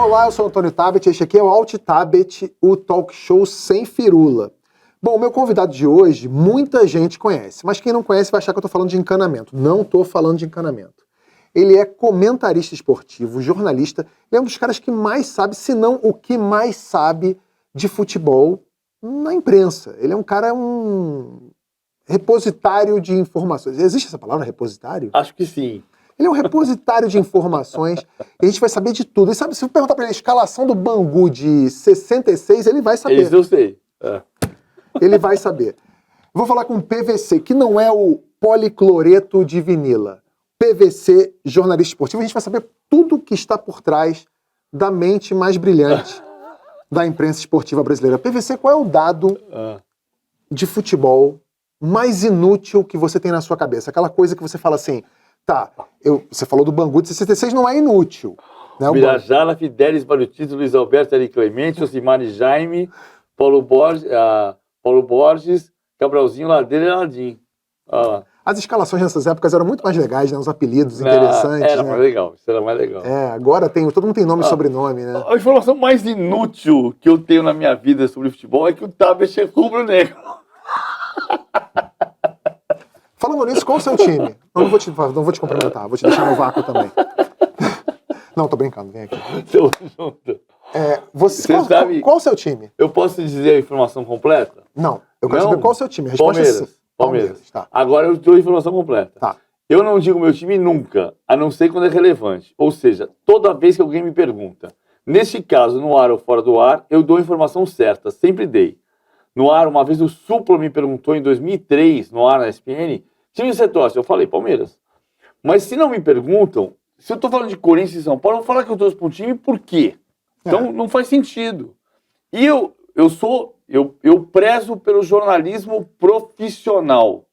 olá, eu sou o Antônio Tabet, este aqui é o Alt Tabet, o talk show sem firula. Bom, o meu convidado de hoje, muita gente conhece, mas quem não conhece vai achar que eu estou falando de encanamento. Não estou falando de encanamento. Ele é comentarista esportivo, jornalista, ele é um dos caras que mais sabe, se não o que mais sabe de futebol na imprensa. Ele é um cara, um repositário de informações. Existe essa palavra, repositário? Acho que sim. Ele é um repositário de informações e a gente vai saber de tudo. E sabe, se eu perguntar para ele a escalação do Bangu de 66, ele vai saber. Isso eu sei. É. Ele vai saber. Vou falar com o PVC, que não é o policloreto de vinila. PVC, jornalista esportivo. A gente vai saber tudo que está por trás da mente mais brilhante da imprensa esportiva brasileira. PVC, qual é o dado de futebol mais inútil que você tem na sua cabeça? Aquela coisa que você fala assim, tá, você falou do Bangu de 66, não é inútil. Né? Birajara, Fidelis, Balutito, Luiz Alberto, Ari Clemente, Osimar e Jaime, Paulo Borges, Cabralzinho, Ladeira e Ladim. As escalações nessas épocas eram muito mais legais, né? Os apelidos interessantes. Era né? mais legal, isso era mais legal. Agora todo mundo tem nome e sobrenome, né? A informação mais inútil que eu tenho na minha vida sobre futebol é que o Tabet é rubro-negro. Falando nisso, qual o seu time? Não vou te cumprimentar, vou te deixar no vácuo também. Não, tô brincando, vem aqui. Tamo junto. Qual o seu time? Eu posso dizer a informação completa? Não, eu quero saber qual o seu time. A resposta Palmeiras. Tá. Agora eu dou a informação completa. Tá. Eu não digo meu time nunca, a não ser quando é relevante. Ou seja, toda vez que alguém me pergunta. Neste caso, no ar ou fora do ar, eu dou a informação certa, sempre dei. No ar, uma vez o Supla me perguntou em 2003, no ar na ESPN, time você torce? Eu falei Palmeiras. Mas se não me perguntam, se eu tô falando de Corinthians e São Paulo, eu vou falar que eu torço para um time, por quê? Então não faz sentido. E eu prezo pelo jornalismo profissional.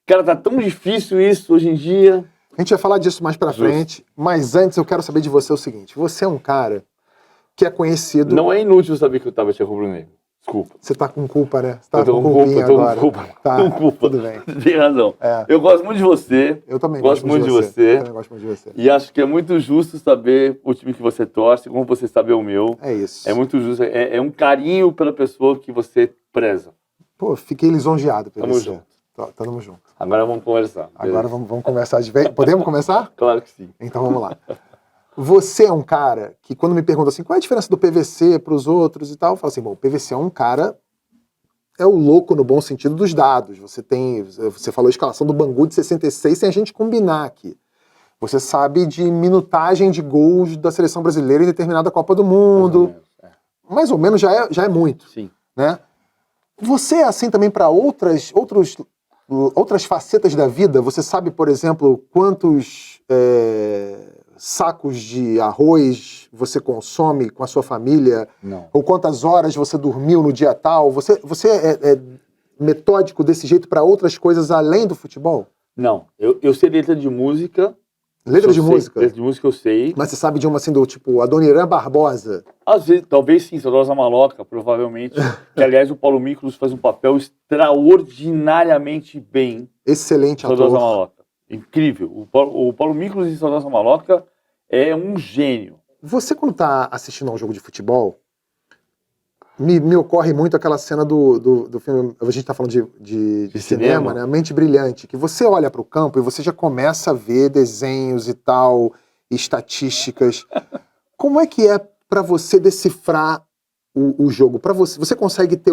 Cara, tá tão difícil isso hoje em dia. A gente vai falar disso mais pra frente, mas antes eu quero saber de você o seguinte. Você é um cara que é conhecido... Não é inútil saber que o Tabet é rubro-negro. Desculpa. Você tá com culpa, né? Você tá eu tô com culpinha agora. Tá, com culpa. Tudo bem. Tem razão. Eu gosto muito de você. Eu também gosto muito de você. Eu também gosto muito de você. E acho que é muito justo saber o time que você torce, como você sabe o meu. É isso. É muito justo. É um carinho pela pessoa que você preza. Pô, fiquei lisonjeado. Tamo junto. Tamo junto. Agora vamos conversar. Agora vamos conversar de vez. Podemos começar? Claro que sim. Então vamos lá. Você é um cara que quando me pergunta assim, qual é a diferença do PVC para os outros e tal, eu falo assim, bom, o PVC é um cara... É o louco no bom sentido dos dados. Você falou a escalação do Bangu de 66 sem a gente combinar aqui. Você sabe de minutagem de gols da seleção brasileira em determinada Copa do Mundo. Mais ou menos já é muito. Sim. Né? Você é assim também para outras facetas da vida? Você sabe, por exemplo, quantos sacos de arroz você consome com a sua família? Não. Ou quantas horas você dormiu no dia tal? Você é metódico desse jeito para outras coisas além do futebol? Não. Eu sei letra de música. Letra de música? Letra de música eu sei. Mas você sabe de uma assim do tipo Adoniran Barbosa? Às vezes, talvez sim, Saudosa Maloca, provavelmente. Que, aliás, o Paulo Miklos faz um papel extraordinariamente bem. Excelente ator. Saudosa Maloca. Incrível. O Paulo Miklos em Saudosa Maloca é um gênio. Você, quando tá assistindo a um jogo de futebol, me ocorre muito aquela cena do filme, a gente tá falando de cinema, né? A Mente Brilhante, que você olha para o campo e você já começa a ver desenhos e tal, estatísticas. Como é que é para você decifrar o jogo? Para você consegue ter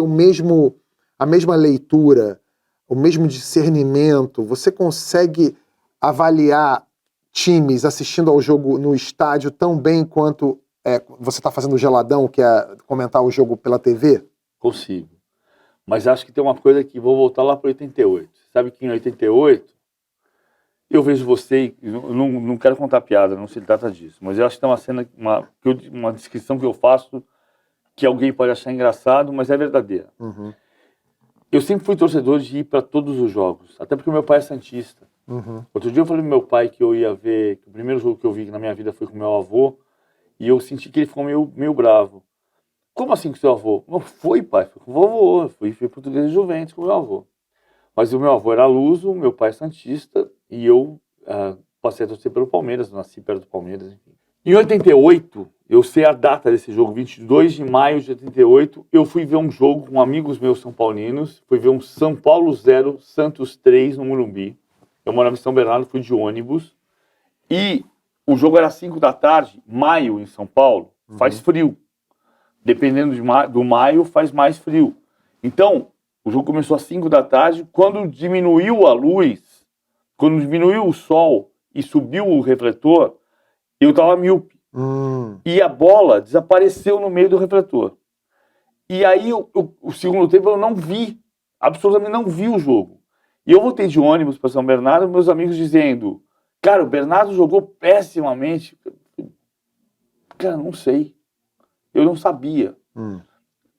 a mesma leitura, o mesmo discernimento? Você consegue avaliar times assistindo ao jogo no estádio tão bem quanto você está fazendo o geladão, que é comentar o jogo pela TV? Consigo. Mas acho que tem uma coisa que vou voltar lá para 88. Sabe que em 88 eu vejo você, eu não quero contar piada, não se trata disso, mas eu acho que tem uma cena, uma descrição que eu faço que alguém pode achar engraçado, mas é verdadeira. Uhum. Eu sempre fui torcedor de ir para todos os jogos, até porque o meu pai é santista. Uhum. Outro dia eu falei pro meu pai que eu ia ver, que o primeiro jogo que eu vi na minha vida foi com meu avô, e eu senti que ele ficou meio bravo. Como assim com seu avô? Não foi, pai, foi com o vovô, fui português de Juventus com meu avô. Mas o meu avô era luso, meu pai é santista, e eu passei a torcer pelo Palmeiras, nasci perto do Palmeiras, enfim. Em 88, eu sei a data desse jogo, 22 de maio de 88, eu fui ver um jogo com amigos meus são paulinos, fui ver um São Paulo 0, Santos 3 no Morumbi. Eu morava em São Bernardo, fui de ônibus, e o jogo era 5 da tarde, maio em São Paulo, faz frio. Dependendo do maio, faz mais frio. Então, o jogo começou às 5 da tarde, quando diminuiu a luz, quando diminuiu o sol e subiu o refletor, eu estava míope. E a bola desapareceu no meio do refletor. E aí, o segundo tempo, eu não vi, absolutamente não vi o jogo. E eu voltei de ônibus para São Bernardo, meus amigos dizendo, cara, o Bernardo jogou pessimamente. Cara, não sei. Eu não sabia.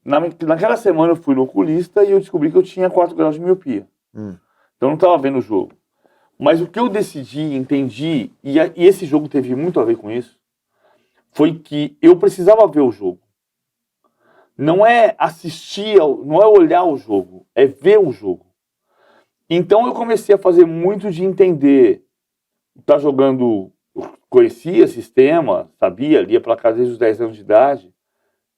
Naquela semana eu fui no oculista e eu descobri que eu tinha 4 graus de miopia. Então eu não estava vendo o jogo. Mas o que eu decidi, entendi, e esse jogo teve muito a ver com isso, foi que eu precisava ver o jogo. Não é assistir, não é olhar o jogo, é ver o jogo. Então eu comecei a fazer muito de entender. Tá jogando, eu conhecia sistema, sabia, lia pela casa desde os 10 anos de idade.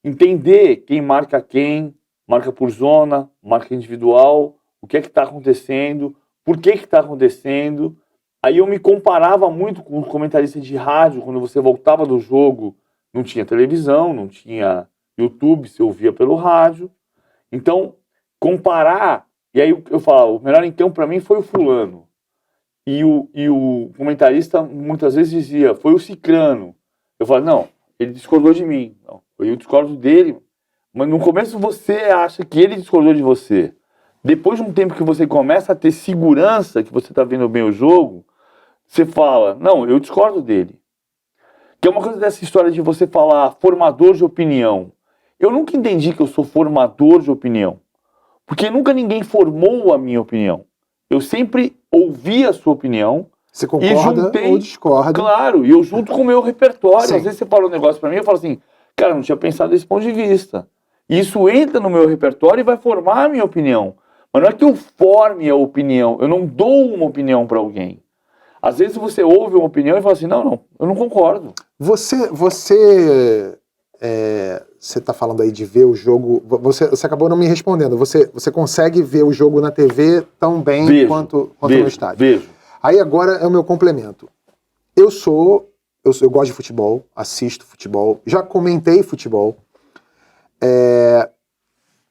Entender quem, marca por zona, marca individual, o que é que está acontecendo, por que está acontecendo. Aí eu me comparava muito com o comentarista de rádio, quando você voltava do jogo, não tinha televisão, não tinha YouTube, você ouvia pelo rádio. Então, comparar, e aí eu falava, o melhor em campo para mim foi o fulano. E o comentarista muitas vezes dizia, foi o cicrano. Eu falava, não, ele discordou de mim. Não, eu discordo dele. Mas no começo você acha que ele discordou de você. Depois de um tempo que você começa a ter segurança que você está vendo bem o jogo, você fala, não, eu discordo dele. Que é uma coisa dessa história de você falar formador de opinião. Eu nunca entendi que eu sou formador de opinião. Porque nunca ninguém formou a minha opinião. Eu sempre ouvi a sua opinião. Você concorda ou discorda? Claro, e eu junto com o meu repertório. Sim. Às vezes você fala um negócio pra mim, eu falo assim, cara, eu não tinha pensado desse ponto de vista. E isso entra no meu repertório e vai formar a minha opinião. Mas não é que eu forme a opinião, eu não dou uma opinião pra alguém. Às vezes você ouve uma opinião e fala assim, não, eu não concordo. Você tá falando aí de ver o jogo, você acabou não me respondendo, você consegue ver o jogo na TV tão bem quanto no estádio? Vejo. Aí agora é o meu complemento. Eu gosto de futebol, assisto futebol, já comentei futebol,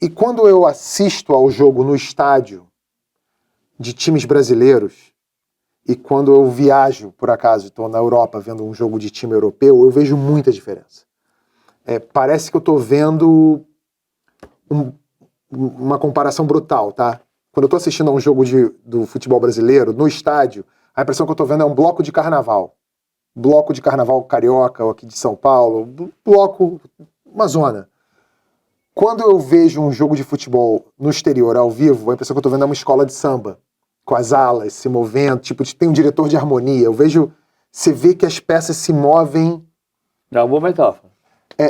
e quando eu assisto ao jogo no estádio de times brasileiros, e quando eu viajo, por acaso, estou na Europa vendo um jogo de time europeu, eu vejo muita diferença. Parece que eu estou vendo uma comparação brutal, tá? Quando eu estou assistindo a um jogo do futebol brasileiro, no estádio, a impressão que eu estou vendo é um bloco de carnaval. Bloco de carnaval carioca, ou aqui de São Paulo, bloco, uma zona. Quando eu vejo um jogo de futebol no exterior, ao vivo, a impressão que eu estou vendo é uma escola de samba, com as alas se movendo, tem um diretor de harmonia. Você vê que as peças se movem. É uma boa metáfora.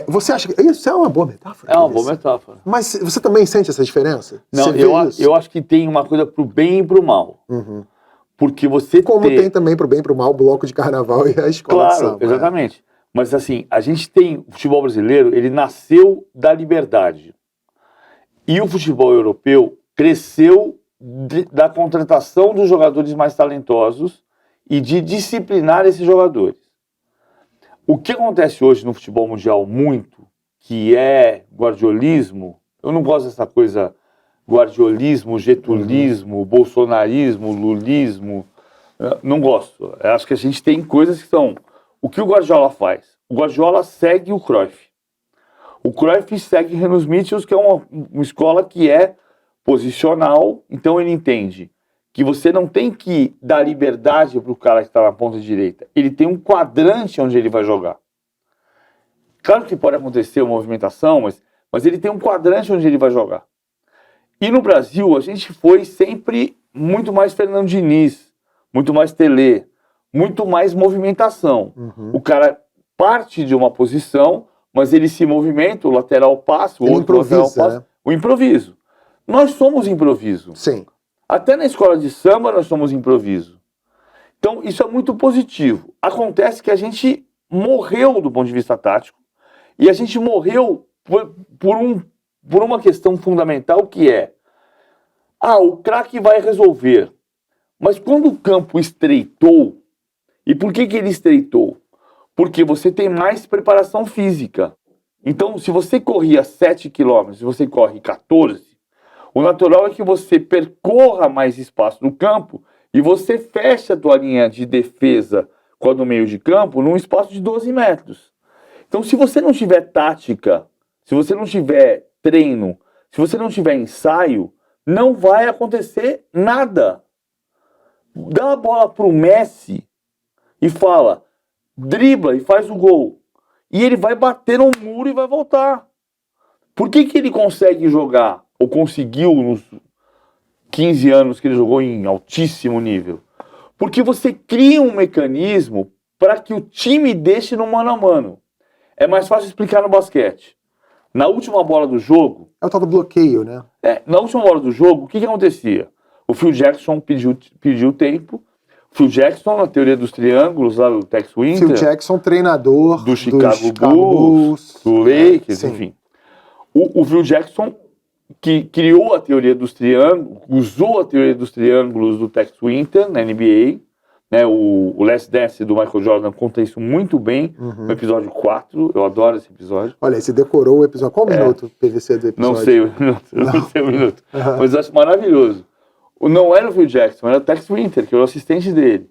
Você acha que isso é uma boa metáfora? É uma boa metáfora. Mas você também sente essa diferença? Não, eu acho que tem uma coisa pro bem e pro mal. Uhum. Porque você tem também pro bem e pro mal o bloco de carnaval e a escola de samba. Claro, exatamente. Mas assim, a gente tem o futebol brasileiro, ele nasceu da liberdade. E o futebol europeu cresceu da contratação dos jogadores mais talentosos e de disciplinar esses jogadores. O que acontece hoje no futebol mundial muito, que é guardiolismo, eu não gosto dessa coisa guardiolismo, getulismo, bolsonarismo, lulismo, não gosto. Eu acho que a gente tem coisas que são... O que o Guardiola faz? O Guardiola segue o Cruyff. O Cruyff segue Renos Mitchells, que é uma escola que é posicional, então ele entende que você não tem que dar liberdade para o cara que está na ponta direita. Ele tem um quadrante onde ele vai jogar. Claro que pode acontecer uma movimentação, mas ele tem um quadrante onde ele vai jogar. E no Brasil, a gente foi sempre muito mais Fernando Diniz, muito mais Tele, muito mais movimentação. Uhum. O cara parte de uma posição, mas ele se movimenta, o lateral passa, o outro lateral passa. O improviso. Nós somos improviso. Sim. Até na escola de samba nós somos improviso. Então isso é muito positivo. Acontece que a gente morreu do ponto de vista tático E a gente morreu por uma questão fundamental que é: o craque vai resolver. Mas quando o campo estreitou, e por que ele estreitou? Porque você tem mais preparação física. Então, se você corria 7 km, se você corre 14, o natural é que você percorra mais espaço no campo e você feche a tua linha de defesa com a do meio de campo num espaço de 12 metros. Então, se você não tiver tática, se você não tiver treino, se você não tiver ensaio, não vai acontecer nada. Dá a bola pro Messi e fala, dribla e faz o gol. E ele vai bater no muro e vai voltar. Por que ele consegue jogar, ou conseguiu nos 15 anos que ele jogou em altíssimo nível? Porque você cria um mecanismo para que o time deixe no mano a mano. É mais fácil explicar no basquete. Na última bola do jogo... É o tal do bloqueio, né? Na última bola do jogo, o que acontecia? O Phil Jackson pediu tempo. Phil Jackson, na teoria dos triângulos, lá do Tex Winter. Phil Jackson, treinador do Chicago Bulls, do Lakers, enfim. O Phil Jackson, que criou a teoria dos triângulos, usou a teoria dos triângulos do Tex Winter na NBA, né, o Last Dance do Michael Jordan conta isso muito bem, no episódio 4, eu adoro esse episódio. Olha, você decorou o episódio. Qual minuto PVC do episódio? Não sei o minuto, não sei o minuto, mas eu acho maravilhoso. Não era o Phil Jackson, era o Tex Winter, que era o assistente dele.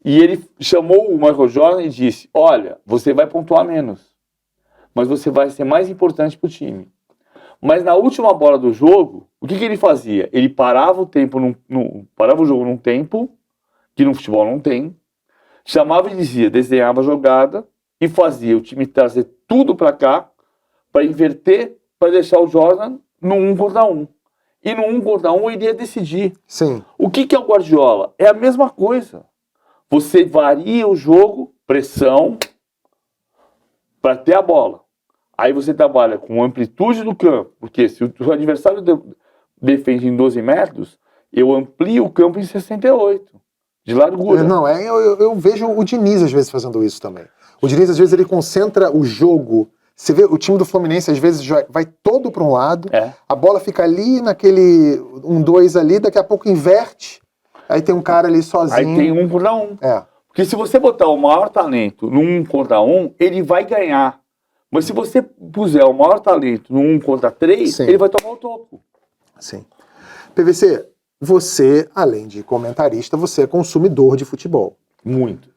E ele chamou o Michael Jordan e disse, olha, você vai pontuar menos, mas você vai ser mais importante para o time. Mas na última bola do jogo, o que ele fazia? Ele parava o tempo, parava o jogo num tempo, que no futebol não tem, chamava e dizia, desenhava a jogada e fazia o time trazer tudo para cá, para inverter, para deixar o Jordan no 1 contra 1. E no 1 contra 1 ele ia decidir. Sim. O que é o Guardiola? É a mesma coisa. Você varia o jogo, pressão, para ter a bola. Aí você trabalha com amplitude do campo, porque se o adversário defende em 12 metros, eu amplio o campo em 68, de largura. Eu vejo o Diniz às vezes fazendo isso também. O Diniz às vezes ele concentra o jogo. Você vê o time do Fluminense às vezes vai todo para um lado, a bola fica ali naquele 1-2 ali, daqui a pouco inverte, aí tem um cara ali sozinho. Aí tem 1 contra 1. É. Porque se você botar o maior talento no 1 contra 1, ele vai ganhar. Mas se você puser o maior talento no 1 contra 3, Sim. ele vai tomar o topo. Sim. PVC, você, além de comentarista, você é consumidor de futebol. Muito.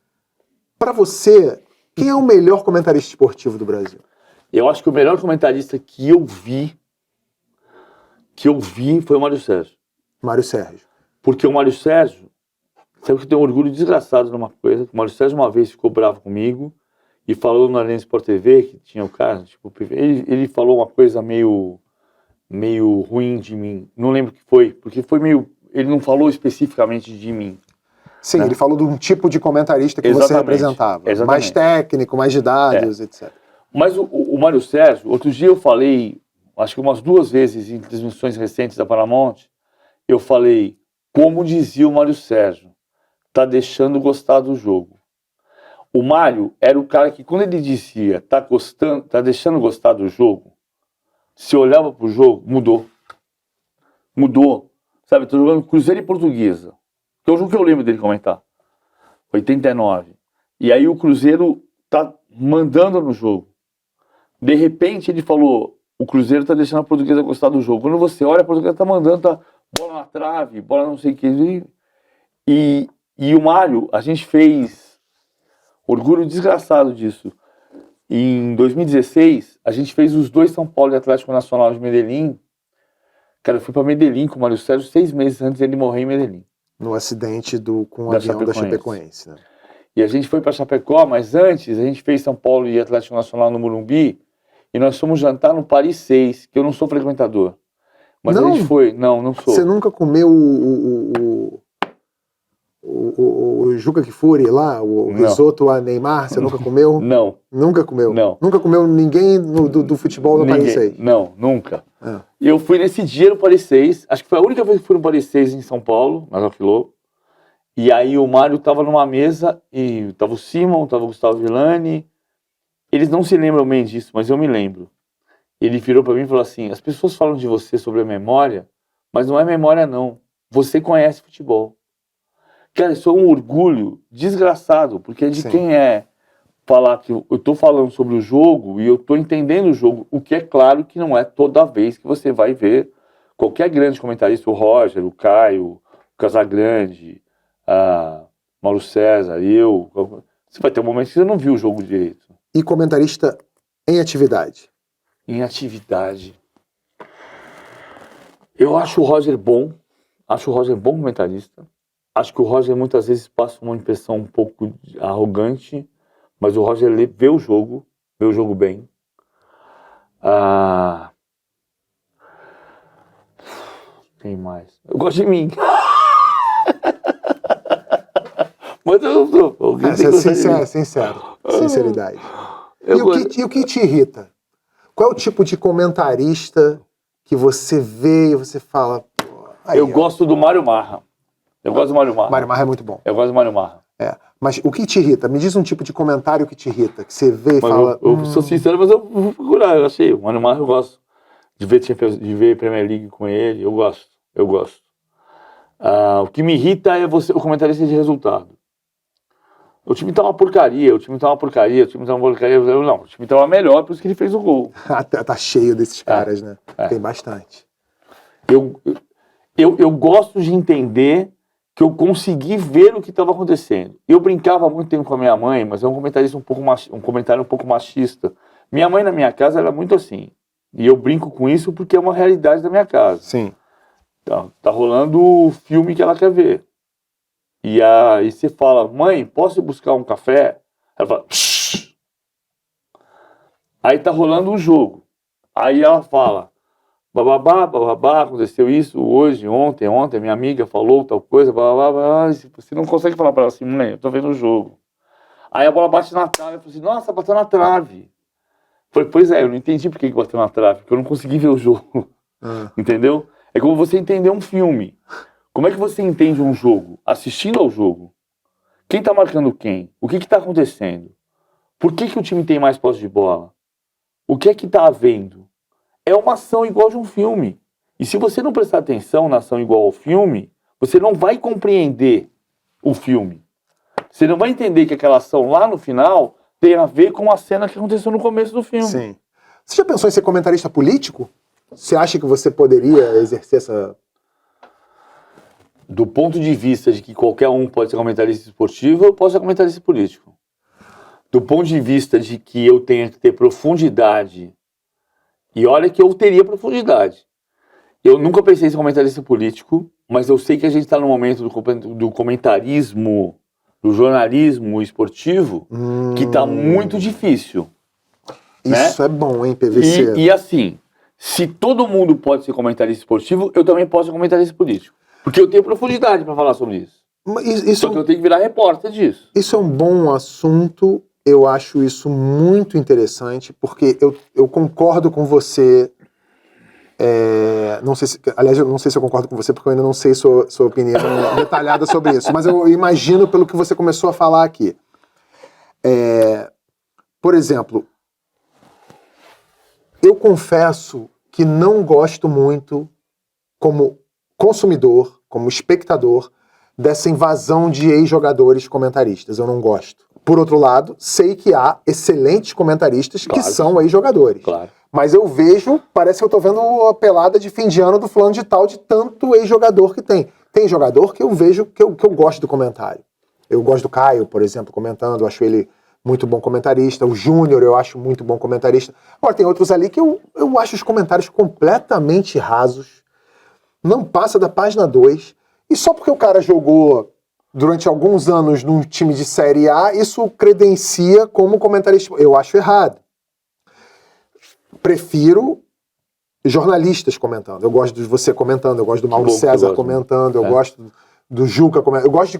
Para você, quem é o melhor comentarista esportivo do Brasil? Eu acho que o melhor comentarista que eu vi foi o Mário Sérgio. Mário Sérgio. Porque o Mário Sérgio, sabe que eu tenho um orgulho desgraçado numa coisa, o Mário Sérgio uma vez ficou bravo comigo e falou na Arena Sport TV, que tinha o cara, tipo, ele falou uma coisa meio ruim de mim. Não lembro o que foi, porque foi meio... Ele não falou especificamente de mim. Sim, né? Ele falou de um tipo de comentarista que você representava. Exatamente. Mais técnico, mais de dados, etc. Mas o Mário Sérgio, outro dia eu falei, acho que umas 2 vezes em transmissões recentes da Paramount, eu falei, como dizia o Mário Sérgio, tá deixando gostar do jogo. O Mário era o cara que, quando ele dizia tá deixando gostar do jogo, se olhava pro jogo, mudou. Sabe, tô jogando Cruzeiro e Portuguesa, que é o jogo que eu lembro dele comentar. 89. E aí o Cruzeiro tá mandando no jogo. De repente ele falou, o Cruzeiro tá deixando a Portuguesa gostar do jogo. Quando você olha, a Portuguesa tá mandando, tá bola na trave, bola não sei o que. E o Mário, a gente fez orgulho desgraçado disso. Em 2016, a gente fez os 2 São Paulo e Atlético Nacional de Medellín. Cara, eu fui pra Medellín com o Mário Sérgio 6 meses antes dele morrer em Medellín. No acidente com o avião da Chapecoense. Né? E a gente foi pra Chapecó, mas antes a gente fez São Paulo e Atlético Nacional no Morumbi e nós fomos jantar no Paris 6, que eu não sou frequentador. Mas não? a gente foi, não sou. Você nunca comeu o Juca Kfouri lá, o risoto a Neymar, você nunca comeu? Não. Nunca comeu? Não. Nunca comeu ninguém do futebol no Paris 6? Não, nunca. Eu fui nesse dia no Paris 6, acho que foi a única vez que fui no Paris 6 em São Paulo, na Joquilô. E aí o Mário tava numa mesa, e tava o Simon, tava o Gustavo Villani, Eles não se lembram bem disso, mas eu me lembro. Ele virou para mim e falou assim, as pessoas falam de você sobre a memória, mas não é memória não. Você conhece futebol. Cara, isso é um orgulho desgraçado, porque é de quem é falar que eu tô falando sobre o jogo e eu tô entendendo o jogo, o que é claro que não é toda vez que você vai ver qualquer grande comentarista, o Roger, o Caio, o Casagrande, Mauro César, eu. Você vai ter um momento que você não viu o jogo direito. E comentarista em atividade? Em atividade. Eu acho o Roger bom. Acho o Roger bom comentarista. Acho que o Roger muitas vezes passa uma impressão um pouco arrogante, mas o Roger vê o jogo bem. Quem mais? Eu gosto de mim. Mas sincero. Sinceridade. E o que te irrita? Qual é o tipo de comentarista que você vê e você fala... eu gosto do Mário Marra. Eu gosto do Mário Marra. Mário Marra é muito bom. Eu gosto do Mário Marra. Mas o que te irrita? Me diz um tipo de comentário que te irrita, que você vê e fala... Eu sou sincero, mas eu vou procurar. Eu achei. O Mário Marra eu gosto. De ver Premier League com ele, eu gosto. O que me irrita é o comentarista de resultado. O time tá uma porcaria. Não, o time tava melhor, por isso que ele fez o gol. Tá cheio desses caras, né? Tem bastante. Eu gosto de entender que eu consegui ver o que estava acontecendo. Eu brincava muito tempo com a minha mãe, mas é um comentário um pouco machista. Minha mãe na minha casa era muito assim. E eu brinco com isso porque é uma realidade da minha casa. Sim. Então, tá rolando o filme que ela quer ver. E aí você fala, mãe, posso ir buscar um café? Ela fala, shh. Aí tá rolando um jogo. Aí ela fala, bababá, aconteceu isso hoje, ontem, minha amiga falou tal coisa, bababá. Você não consegue falar para ela assim, mãe, eu tô vendo o jogo. Aí a bola bate na trave, eu falei assim, nossa, bateu na trave. Falei, pois é, eu não entendi por que bateu na trave, porque eu não consegui ver o jogo. Entendeu? É como você entender um filme. Como é que você entende um jogo? Assistindo ao jogo. Quem tá marcando quem? O que tá acontecendo? Por que o time tem mais posse de bola? O que é que tá havendo? É uma ação igual de um filme. E se você não prestar atenção na ação igual ao filme, você não vai compreender o filme. Você não vai entender que aquela ação lá no final tem a ver com a cena que aconteceu no começo do filme. Sim. Você já pensou em ser comentarista político? Você acha que você poderia exercer essa... Do ponto de vista de que qualquer um pode ser comentarista esportivo, eu posso ser comentarista político. Do ponto de vista de que eu tenha que ter profundidade, e olha que eu teria profundidade. Eu nunca pensei em ser comentarista político, mas eu sei que a gente está no momento do comentarismo, do jornalismo esportivo, que está muito difícil. Isso, né? É bom, hein, PVC? E assim, se todo mundo pode ser comentarista esportivo, eu também posso ser comentarista político. Porque eu tenho profundidade para falar sobre isso. Só que eu tenho que virar repórter disso. Isso é um bom assunto. Eu acho isso muito interessante, porque eu concordo com você. Aliás, eu não sei se eu concordo com você, porque eu ainda não sei sua opinião detalhada sobre isso. Mas eu imagino pelo que você começou a falar aqui. Por exemplo, eu confesso que não gosto muito, como consumidor, como espectador, dessa invasão de ex-jogadores comentaristas. Eu não gosto. Por outro lado, sei que há excelentes comentaristas que são ex-jogadores. Claro. Mas eu vejo, parece que eu tô vendo a pelada de fim de ano do fulano de tal, de tanto ex-jogador que tem. Tem jogador que eu vejo que eu gosto do comentário. Eu gosto do Caio, por exemplo, comentando, eu acho ele muito bom comentarista. O Júnior eu acho muito bom comentarista. Agora, tem outros ali que eu acho os comentários completamente rasos. Não passa da página 2, e só porque o cara jogou durante alguns anos num time de Série A, isso credencia como comentarista. Eu acho errado. Prefiro jornalistas comentando. Eu gosto de você comentando, eu gosto do Mauro César comentando, eu gosto do Juca comentando, eu gosto de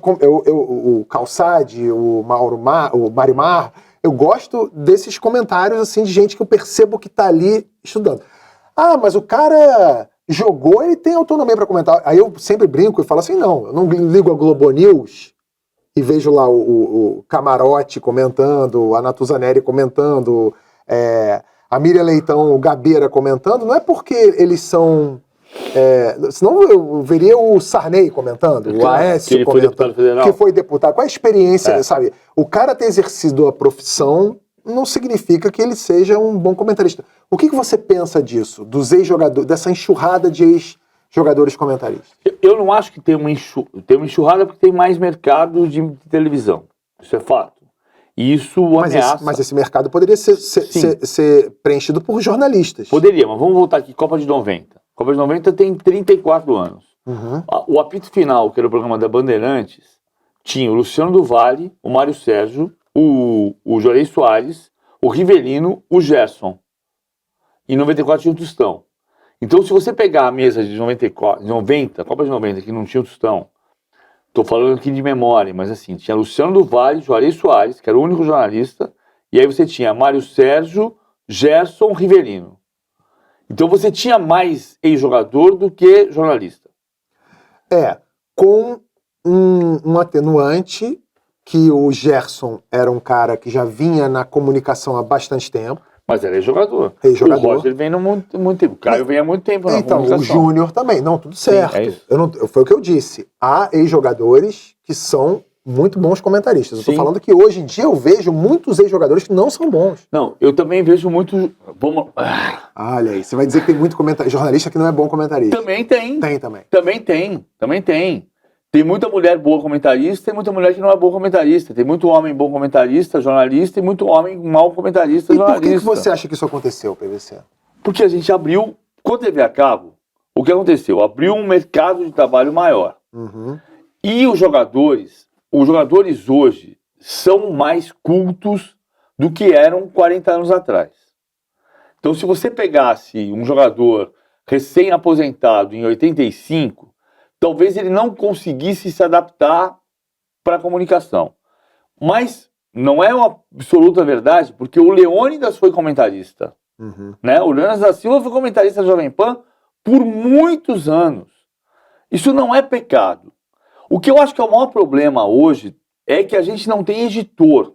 o Calçade, o Mário Mar, eu gosto desses comentários assim de gente que eu percebo que tá ali estudando. Ah, mas o cara jogou, ele tem autonomia para comentar. Aí eu sempre brinco e falo assim, não, eu não ligo a Globo News e vejo lá o Camarote comentando, a Natuzaneri comentando, a Miriam Leitão, o Gabeira comentando, não é porque eles são... senão eu veria o Sarney comentando, o Aécio comentando, que foi deputado. Qual a experiência, sabe? O cara ter exercido a profissão não significa que ele seja um bom comentarista. O que você pensa disso, dos ex-jogadores, dessa enxurrada de ex-jogadores comentaristas? Eu não acho que tem uma enxurrada porque tem mais mercado de televisão. Isso é fato. E isso ameaça... Mas esse mercado poderia ser preenchido por jornalistas. Poderia, mas vamos voltar aqui, Copa de 90. Copa de 90 tem 34 anos. Uhum. O apito final, que era o programa da Bandeirantes, tinha o Luciano do Vale, o Mário Sérgio, o Juarez Soares, o Rivelino, o Gerson. Em 94 tinha o Tostão. Então, se você pegar a mesa de 90, Copa de 90, que não tinha o Tostão, tô falando aqui de memória, mas assim, tinha Luciano do Vale, Juarez Soares, que era o único jornalista, e aí você tinha Mário Sérgio, Gerson, Rivelino. Então você tinha mais ex-jogador do que jornalista. Com um atenuante que o Gerson era um cara que já vinha na comunicação há bastante tempo. Mas era ex-jogador. O Roger vem há muito tempo. O Caio vem há muito tempo na comunicação. O Júnior também. Não, tudo certo. Sim, foi o que eu disse. Há ex-jogadores que são muito bons comentaristas. Eu tô falando que hoje em dia eu vejo muitos ex-jogadores que não são bons. Não, eu também vejo muito... Olha aí, você vai dizer que tem muito jornalista que não é bom comentarista. Também tem. Tem também. Também tem. Tem muita mulher boa comentarista, tem muita mulher que não é boa comentarista. Tem muito homem bom comentarista, jornalista, e muito homem mau comentarista, jornalista. E por que você acha que isso aconteceu, PVC? Porque a gente abriu... Com a TV a cabo, o que aconteceu? Abriu um mercado de trabalho maior. Uhum. E os jogadores hoje são mais cultos do que eram 40 anos atrás. Então, se você pegasse um jogador recém-aposentado em 85, talvez ele não conseguisse se adaptar para a comunicação. Mas não é uma absoluta verdade, porque o Leônidas foi comentarista. Uhum. Né? O Leônidas da Silva foi comentarista da Jovem Pan por muitos anos. Isso não é pecado. O que eu acho que é o maior problema hoje é que a gente não tem editor.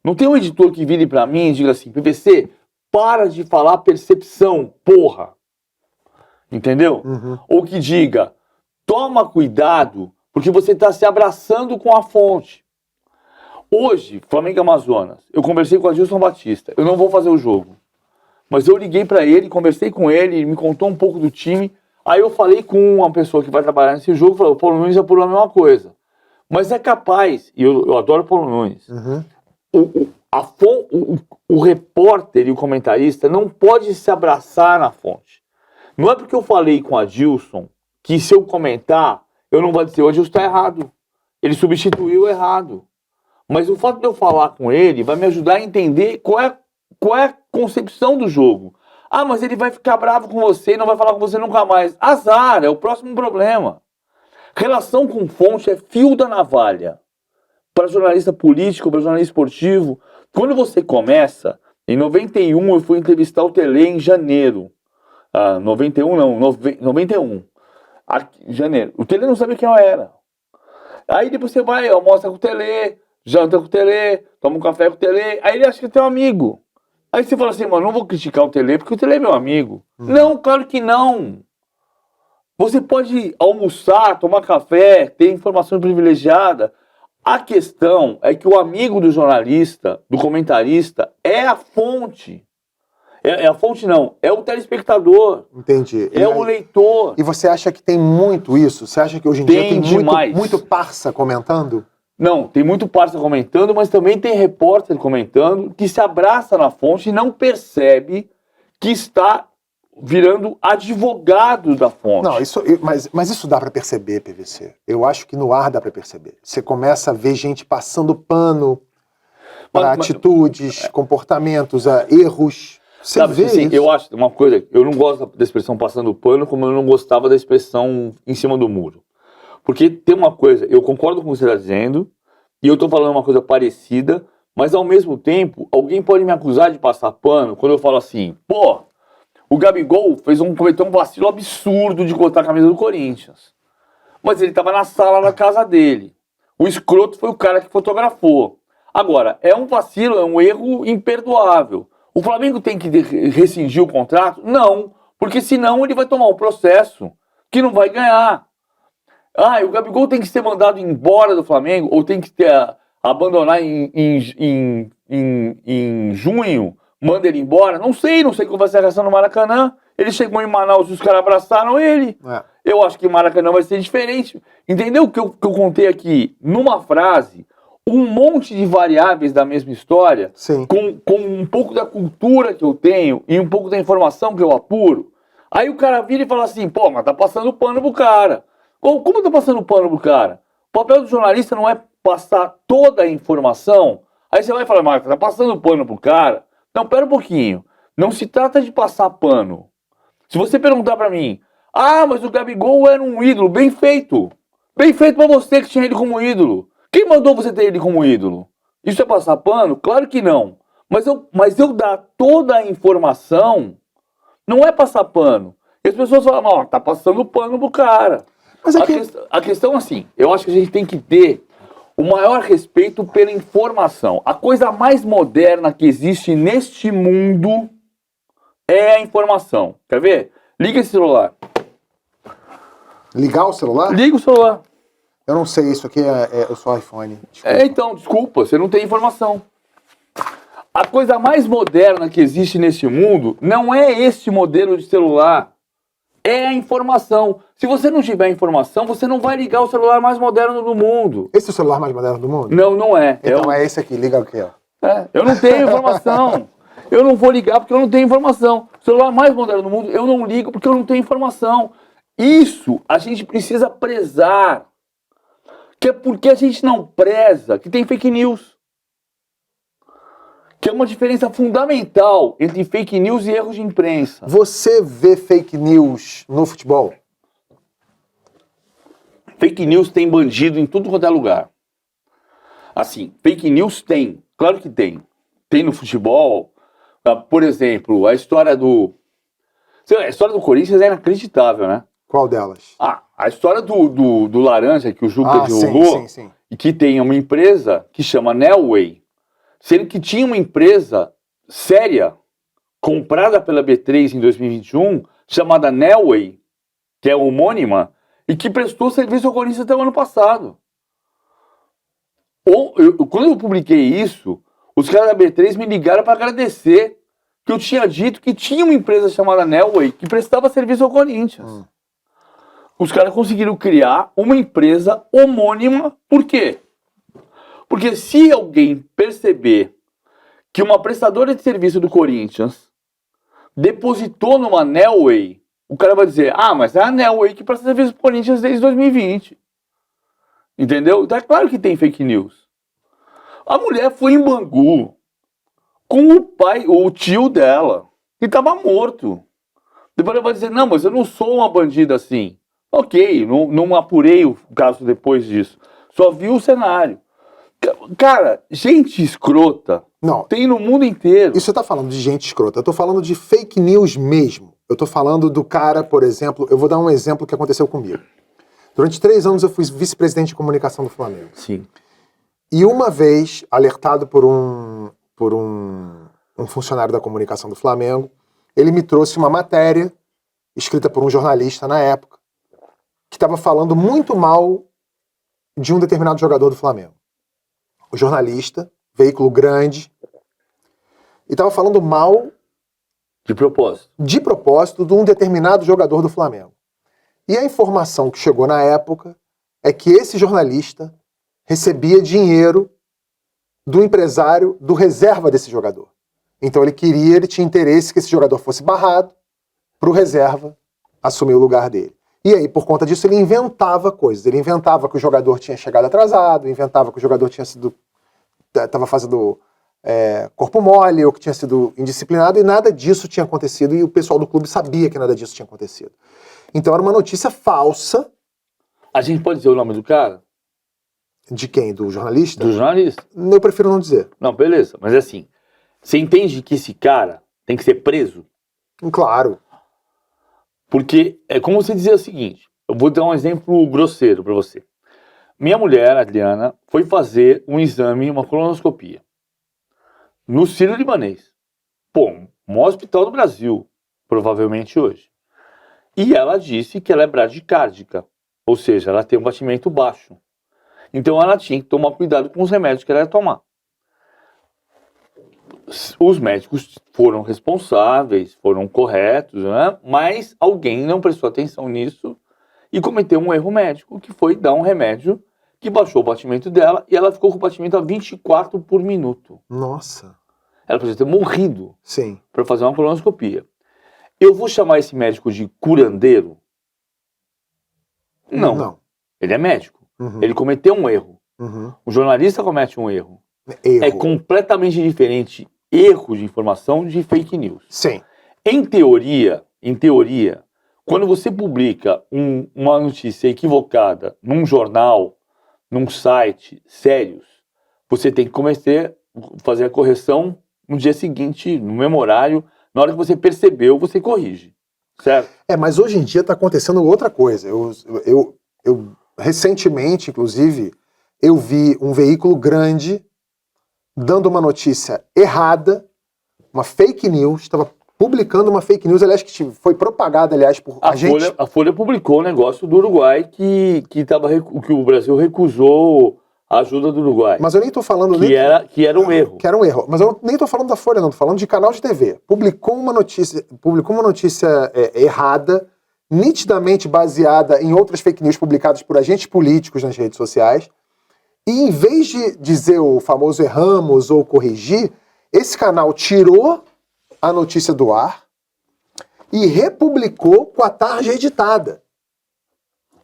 Não tem um editor que vire para mim e diga assim, PVC, para de falar percepção, porra. Entendeu? Uhum. Ou que diga, toma cuidado, porque você está se abraçando com a fonte. Hoje, Flamengo e Amazonas, eu conversei com o Adilson Batista. Eu não vou fazer o jogo. Mas eu liguei para ele, conversei com ele, ele me contou um pouco do time. Aí eu falei com uma pessoa que vai trabalhar nesse jogo, falou, o Paulo Nunes apurou a mesma coisa. Mas é capaz, e eu adoro o Paulo Nunes, uhum. o repórter e o comentarista não pode se abraçar na fonte. Não é porque eu falei com o Adilson que se eu comentar, eu não vou dizer, o Adilson está errado. Ele substituiu errado. Mas o fato de eu falar com ele vai me ajudar a entender qual é a concepção do jogo. Ah, mas ele vai ficar bravo com você e não vai falar com você nunca mais. Azar, é o próximo problema. Relação com fonte é fio da navalha. Para jornalista político, para jornalista esportivo. Quando você começa, em 91 eu fui entrevistar o Tele em janeiro. 91 não, 91. Em janeiro. O Tele não sabia quem eu era. Aí depois você vai, almoça com o Tele, janta com o Tele, toma um café com o Tele. Aí ele acha que é teu amigo. Aí você fala assim, mano, não vou criticar o Tele, porque o Tele é meu amigo. Não, claro que não. Você pode almoçar, tomar café, ter informação privilegiada. A questão é que o amigo do jornalista, do comentarista, é a fonte. É a fonte não, é o telespectador. Entendi. O leitor. E você acha que tem muito isso? Você acha que hoje em dia tem muito parça comentando? Não, tem muito parça comentando, mas também tem repórter comentando que se abraça na fonte e não percebe que está virando advogado da fonte. Não, mas isso dá para perceber, PVC. Eu acho que no ar dá para perceber. Você começa a ver gente passando pano para atitudes, comportamentos, erros. Você sabe, vê assim, isso. Eu acho uma coisa, eu não gosto da expressão passando pano, como eu não gostava da expressão em cima do muro. Porque tem uma coisa, eu concordo com o que você está dizendo, e eu estou falando uma coisa parecida, mas ao mesmo tempo, alguém pode me acusar de passar pano quando eu falo assim, pô, o Gabigol cometeu um vacilo absurdo de cortar a camisa do Corinthians. Mas ele estava na sala da casa dele. O escroto foi o cara que fotografou. Agora, é um vacilo, é um erro imperdoável. O Flamengo tem que rescindir o contrato? Não, porque senão ele vai tomar um processo que não vai ganhar. Ah, e o Gabigol tem que ser mandado embora do Flamengo, ou tem que abandonar em junho, manda ele embora? Não sei como vai ser a reação no Maracanã. Ele chegou em Manaus e os caras abraçaram ele. É. Eu acho que Maracanã vai ser diferente. Entendeu o que eu contei aqui? Numa frase, um monte de variáveis da mesma história, Sim. com um pouco da cultura que eu tenho e um pouco da informação que eu apuro. Aí o cara vira e fala assim, pô, mas tá passando pano pro cara. Como tá passando pano pro cara? O papel do jornalista não é passar toda a informação. Aí você vai falar, mas tá passando pano pro cara? Não, pera um pouquinho. Não se trata de passar pano. Se você perguntar pra mim, ah, mas o Gabigol era um ídolo, bem feito. Bem feito pra você que tinha ele como ídolo. Quem mandou você ter ele como ídolo? Isso é passar pano? Claro que não. Mas eu dar toda a informação não é passar pano. E as pessoas falam, ó, tá passando pano pro cara. Mas A questão assim, eu acho que a gente tem que ter o maior respeito pela informação. A coisa mais moderna que existe neste mundo é a informação. Quer ver? Liga esse celular. Ligar o celular? Liga o celular. Eu não sei, isso aqui eu sou iPhone. Então, desculpa, você não tem informação. A coisa mais moderna que existe nesse mundo não é este modelo de celular. É a informação. Se você não tiver informação, você não vai ligar o celular mais moderno do mundo. Esse é o celular mais moderno do mundo? Não, não é. Então é esse aqui, liga aqui, ó. Eu não tenho informação. Eu não vou ligar porque eu não tenho informação. O celular mais moderno do mundo, eu não ligo porque eu não tenho informação. Isso a gente precisa prezar. Que é porque a gente não preza que tem fake news. Que é uma diferença fundamental entre fake news e erros de imprensa. Você vê fake news no futebol? Fake news tem bandido em tudo quanto é lugar. Assim, fake news tem. Claro que tem. Tem no futebol. Por exemplo, a história do Corinthians é inacreditável, né? Qual delas? A história do laranja que o Juca divulgou, sim. e que tem uma empresa que chama Nelway, sendo que tinha uma empresa séria, comprada pela B3 em 2021, chamada Nelway, que é homônima, e que prestou serviço ao Corinthians até o ano passado. Quando eu publiquei isso, os caras da B3 me ligaram para agradecer que eu tinha dito que tinha uma empresa chamada Nelway que prestava serviço ao Corinthians. Os caras conseguiram criar uma empresa homônima. Por quê? Porque se alguém perceber que uma prestadora de serviço do Corinthians depositou numa Nelway, o cara vai dizer, mas é a Nelway que presta serviço pro Corinthians desde 2020. Entendeu? Então é claro que tem fake news. A mulher foi em Bangu com o tio dela, que estava morto. Depois ela vai dizer, não, mas eu não sou uma bandida assim. Ok, não apurei o caso depois disso. Só vi o cenário. Cara, gente escrota tem no mundo inteiro. Isso você tá falando de gente escrota. Eu tô falando de fake news mesmo. Eu tô falando do cara, por exemplo, eu vou dar um exemplo que aconteceu comigo. Durante 3 anos eu fui vice-presidente de comunicação do Flamengo. Sim. E uma vez, alertado por um funcionário da comunicação do Flamengo, ele me trouxe uma matéria escrita por um jornalista na época, que estava falando muito mal de um determinado jogador do Flamengo. O jornalista, veículo grande, e estava falando mal de propósito de um determinado jogador do Flamengo. E a informação que chegou na época é que esse jornalista recebia dinheiro do empresário do reserva desse jogador. Então ele tinha interesse que esse jogador fosse barrado para o reserva assumir o lugar dele. E aí, por conta disso, ele inventava coisas. Ele inventava que o jogador tinha chegado atrasado, inventava que o jogador estava fazendo corpo mole, ou que tinha sido indisciplinado, e nada disso tinha acontecido, e o pessoal do clube sabia que nada disso tinha acontecido. Então era uma notícia falsa. A gente pode dizer o nome do cara? De quem? Do jornalista? Do jornalista. Eu prefiro não dizer. Não, beleza. Mas assim, você entende que esse cara tem que ser preso? Claro. Porque é como você dizer o seguinte, eu vou dar um exemplo grosseiro para você. Minha mulher, Adriana, foi fazer um exame, uma colonoscopia, no Sírio-Libanês. Pô, um hospital do Brasil, provavelmente hoje. E ela disse que ela é bradicárdica, ou seja, ela tem um batimento baixo. Então ela tinha que tomar cuidado com os remédios que ela ia tomar. Os médicos foram responsáveis, foram corretos, né? Mas alguém não prestou atenção nisso e cometeu um erro médico, que foi dar um remédio que baixou o batimento dela e ela ficou com o batimento a 24 por minuto. Nossa. Ela podia ter morrido Sim. para fazer uma colonoscopia. Eu vou chamar esse médico de curandeiro? Não. Não. Ele é médico. Uhum. Ele cometeu um erro. Uhum. O jornalista comete um erro. Erro. É completamente diferente erro de informação de fake news. Sim. Em teoria, quando você publica uma notícia equivocada num jornal, num site sérios, você tem que fazer a correção no dia seguinte, no mesmo horário. Na hora que você percebeu, você corrige. Certo? Mas hoje em dia está acontecendo outra coisa. Eu recentemente, inclusive, eu vi um veículo grande dando uma notícia errada, uma fake news, estava publicando uma fake news, aliás, que foi propagada, aliás, por A Folha publicou um negócio do Uruguai que o Brasil recusou a ajuda do Uruguai. Mas eu nem estou falando... Que era um erro. Que era um erro. Mas eu nem estou falando da Folha, não. Estou falando de canal de TV. Publicou uma notícia errada, nitidamente baseada em outras fake news publicadas por agentes políticos nas redes sociais. E em vez de dizer o famoso erramos ou corrigir, esse canal tirou a notícia do ar e republicou com a tarja editada.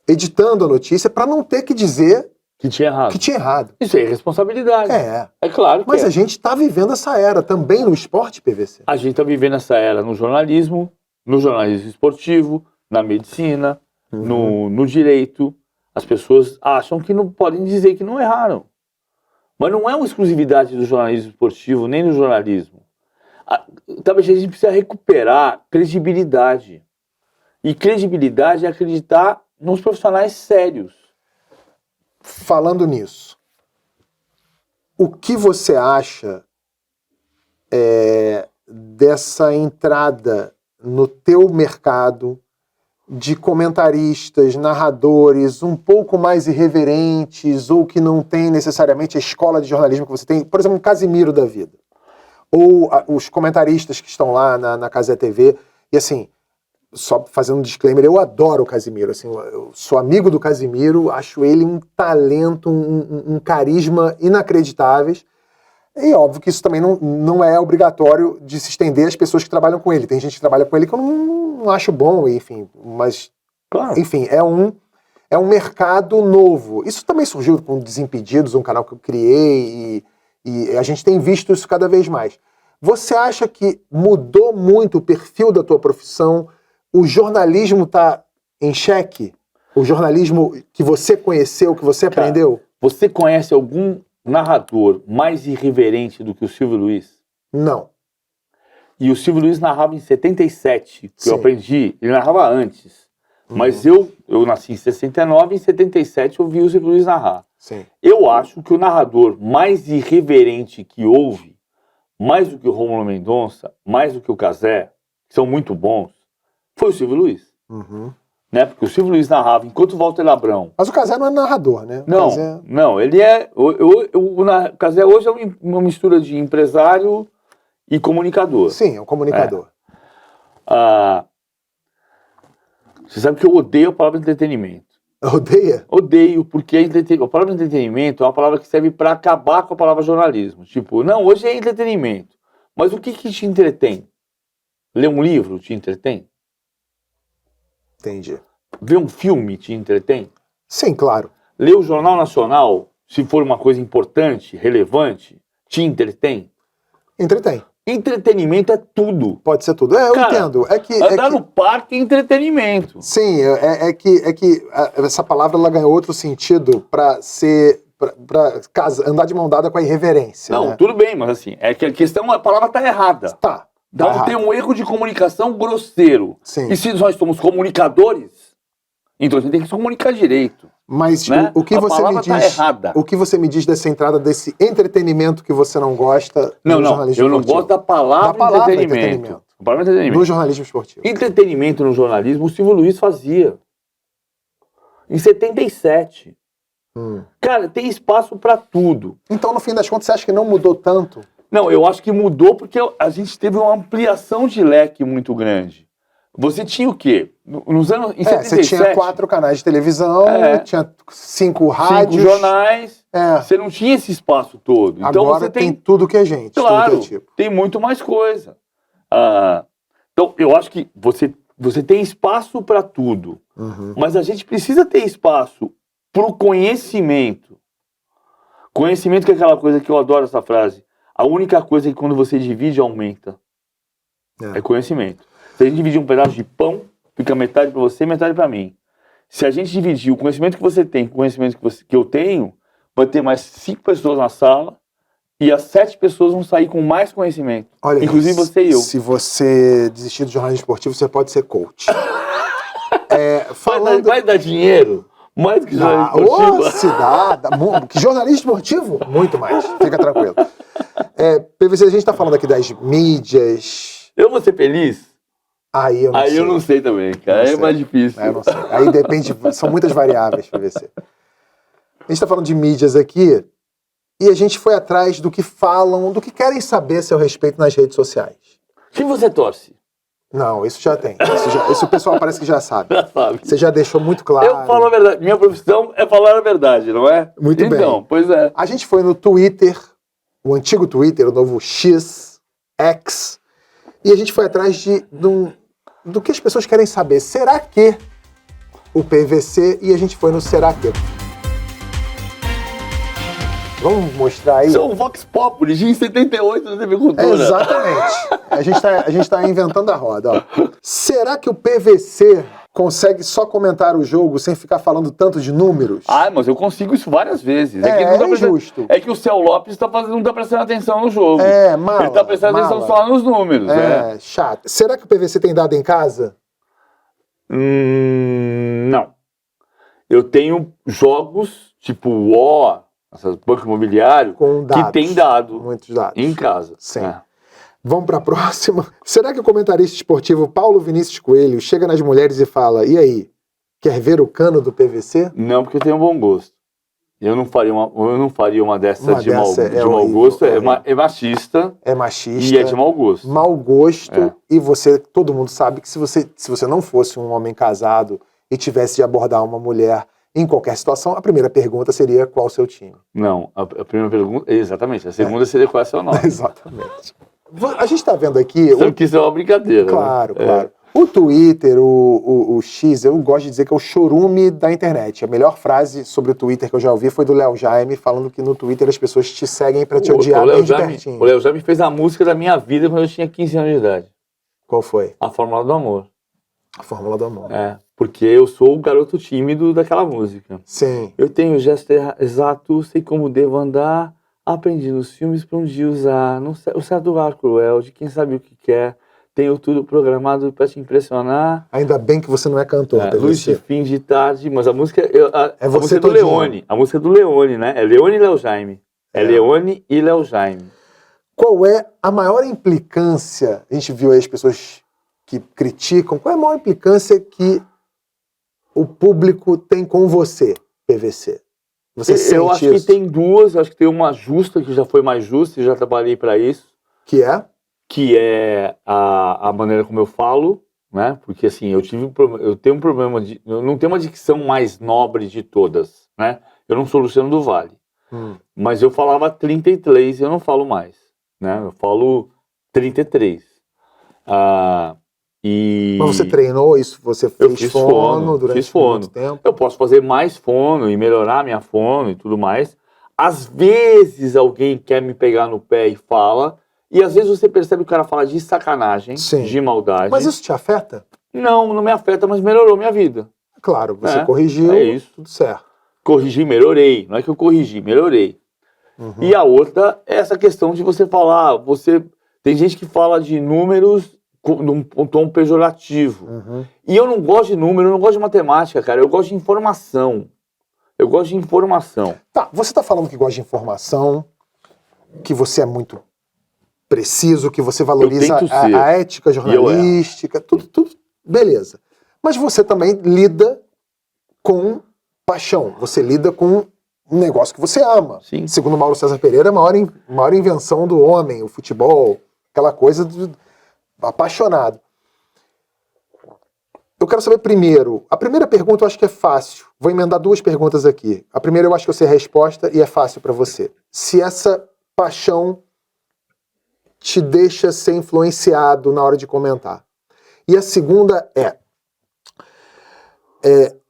Editando a notícia para não ter que dizer que tinha errado. Isso é irresponsabilidade. É claro que Mas a gente está vivendo essa era também no esporte, PVC. A gente está vivendo essa era no jornalismo esportivo, na medicina, no direito. As pessoas acham que não podem dizer que não erraram. Mas não é uma exclusividade do jornalismo esportivo, nem do jornalismo. Talvez a gente precisa recuperar credibilidade. E credibilidade é acreditar nos profissionais sérios. Falando nisso, o que você acha dessa entrada no teu mercado de comentaristas, narradores um pouco mais irreverentes ou que não tem necessariamente a escola de jornalismo que você tem, por exemplo, um Casimiro da vida, ou os comentaristas que estão lá na Cazé TV, e assim, só fazendo um disclaimer, eu adoro o Casimiro, assim, eu sou amigo do Casimiro, acho ele um talento, um carisma inacreditáveis, e óbvio que isso também não é obrigatório de se estender às pessoas que trabalham com ele. Tem gente que trabalha com ele que eu não acho bom, enfim. Mas, claro. Enfim, é um mercado novo. Isso também surgiu com Desimpedidos, um canal que eu criei, e a gente tem visto isso cada vez mais. Você acha que mudou muito o perfil da tua profissão? O jornalismo está em xeque? O jornalismo que você conheceu, que você aprendeu? Você conhece algum narrador mais irreverente do que o Silvio Luiz? Não. E o Silvio Luiz narrava em 77, que eu aprendi, ele narrava antes. Mas eu nasci em 69, em 77 eu vi o Silvio Luiz narrar. Sim. Eu acho que o narrador mais irreverente que houve, mais do que o Rômulo Mendonça, mais do que o Cazé, que são muito bons, foi o Silvio Luiz. Né? Porque o Silvio Luiz narrava enquanto o Walter Labrão. Mas o Cazé não é narrador, né? Não, ele é. O Cazé hoje é uma mistura de empresário e comunicador. Sim, é um comunicador. Você sabe que eu odeio a palavra entretenimento. Odeia? Odeio, porque a palavra entretenimento é uma palavra que serve para acabar com a palavra jornalismo. Tipo, não, hoje é entretenimento. Mas o que te entretém? Ler um livro te entretém? Entendi. Ver um filme te entretém? Sim, claro. Ler o Jornal Nacional, se for uma coisa importante, relevante, te entretém? Entretém. Entretenimento é tudo. Pode ser tudo. Eu entendo. Andar no parque é entretenimento. Sim, é que essa palavra ela ganhou outro sentido para ser... Pra andar de mão dada com a irreverência. Não, né? Tudo bem, mas assim, é que a palavra tá errada. Tá. Então tem um erro de comunicação grosseiro. Sim. E se nós somos comunicadores, Então a gente tem que se comunicar direito. Mas né? o que a você me palavra tá diz? errada. O que você me diz dessa entrada desse entretenimento que você não gosta Não, no jornalismo eu não esportivo? gosto da palavra entretenimento. A palavra entretenimento. No jornalismo esportivo. Entretenimento no jornalismo, o Silvio Luiz fazia. Em 77. Cara, tem espaço pra tudo. Então, no fim das contas, você acha que não mudou tanto? Não, eu acho que mudou porque a gente teve uma ampliação de leque muito grande. Você tinha o quê? Nos anos, em 77, você tinha 4 canais de televisão, tinha 5 rádios. 5 jornais. Você não tinha esse espaço todo. Então agora você tem tudo que é gente. Claro, tudo que é tipo. tem muito mais coisa. Então, eu acho que você tem espaço para tudo. Mas a gente precisa ter espaço para o conhecimento. Conhecimento que é aquela coisa que eu adoro essa frase. A única coisa que quando você divide, aumenta. É conhecimento. Se a gente dividir um pedaço de pão, fica metade para você e metade para mim. Se a gente dividir o conhecimento que você tem com o conhecimento que eu tenho, vai ter mais 5 pessoas na sala e as 7 pessoas vão sair com mais conhecimento. Olha, inclusive você e eu. Se você desistir do jornalismo esportivo, você pode ser coach. Vai dar dinheiro? Mais que jornalismo esportivo? Se dá. Que jornalismo esportivo? Muito mais. Fica tranquilo. PVC, a gente está falando aqui das mídias. Eu vou ser feliz? Aí eu não sei. Eu não sei também, cara. É mais difícil. Eu não sei. Aí depende, são muitas variáveis, PVC. A gente está falando de mídias aqui e a gente foi atrás do que falam, do que querem saber a seu respeito nas redes sociais. Quem você torce? Não, isso já tem. Isso o pessoal parece que já sabe. Já sabe. Você já deixou muito claro. Eu falo a verdade. Minha profissão é falar a verdade, não é? Muito bem. Então, pois é. A gente foi no Twitter, o antigo Twitter, o novo X, e a gente foi atrás do que as pessoas querem saber. Será que o PVC, e a gente foi no Será que? Vamos mostrar aí? São Vox Populi, de 78 da TV Cultura. Exatamente. A gente tá inventando a roda. Ó. Será que o PVC consegue só comentar o jogo sem ficar falando tanto de números? Mas eu consigo isso várias vezes. É justo. É que o Céu Lopes não tá prestando atenção no jogo. Mala. Ele tá prestando atenção só nos números. Chato. Será que o PVC tem dado em casa? Não. Eu tenho jogos tipo Banco Imobiliário, com dados, que tem dado muitos dados em casa. Sim. Vamos para a próxima. Será que o comentarista esportivo Paulo Vinícius Coelho chega nas mulheres e fala: e aí, quer ver o cano do PVC? Não, porque eu tenho um bom gosto. Eu não faria uma dessa de mau horrível, gosto. É machista. É machista. E é de mau gosto. Mau gosto. E todo mundo sabe que se você não fosse um homem casado e tivesse de abordar uma mulher em qualquer situação, a primeira pergunta seria: qual o seu time? Não, a primeira pergunta, exatamente. A segunda seria: qual é o seu nome? Exatamente. A gente está vendo aqui... que isso é uma brincadeira. Claro, claro. O Twitter, o X, eu gosto de dizer que é o chorume da internet. A melhor frase sobre o Twitter que eu já ouvi foi do Léo Jaime, falando que no Twitter as pessoas te seguem pra te odiar bem de pertinho. O Léo Jaime fez a música da minha vida quando eu tinha 15 anos de idade. Qual foi? A Fórmula do Amor. A Fórmula do Amor. Porque eu sou o garoto tímido daquela música. Sim. Eu tenho o gesto exato, sei como devo andar, aprendi nos filmes pra um dia usar, o certo do ar cruel, de quem sabe o que quer, tenho tudo programado pra te impressionar. Ainda bem que você não é cantor, luz de fim de tarde, mas a música a música é do todinho. Leone. A música é do Leone, né? É Leone e Léo Jaime. Leone e Léo Jaime. Qual é a maior implicância? A gente viu aí as pessoas que criticam. Qual é a maior implicância que o público tem com você, PVC? Você sente eu acho isso? Que tem duas. Acho que tem uma justa, que já foi mais justa, e já trabalhei para isso. Que é? Que é a maneira como eu falo, né? Porque assim, eu tenho um problema eu não tenho uma dicção mais nobre de todas, né? Eu não sou Luciano do Vale. Mas eu falava 33 e eu não falo mais, né? Eu falo 33. Mas você treinou isso? Você fez fono durante muito tempo? Eu posso fazer mais fono e melhorar minha fono e tudo mais. Às vezes alguém quer me pegar no pé e fala, e às vezes você percebe que o cara fala de sacanagem, de maldade. Mas isso te afeta? Não, não me afeta, mas melhorou minha vida. Claro, você corrigiu, isso. Tudo certo. Corrigi, melhorei. Não é que eu corrigi, melhorei. E a outra é essa questão de você falar, tem gente que fala de números num tom pejorativo. Uhum. E eu não gosto de número, eu não gosto de matemática, cara. Eu gosto de informação. Eu gosto de informação. Tá, você tá falando que gosta de informação, que você é muito preciso, que você valoriza a ética jornalística, tudo, beleza. Mas você também lida com paixão, você lida com um negócio que você ama. Sim. Segundo Mauro César Pereira, a maior invenção do homem, o futebol, aquela coisa do apaixonado. Eu quero saber primeiro, a primeira pergunta eu acho que é fácil, vou emendar 2 perguntas aqui. A primeira eu acho que eu sei a resposta e é fácil para você. Se essa paixão te deixa ser influenciado na hora de comentar. E a segunda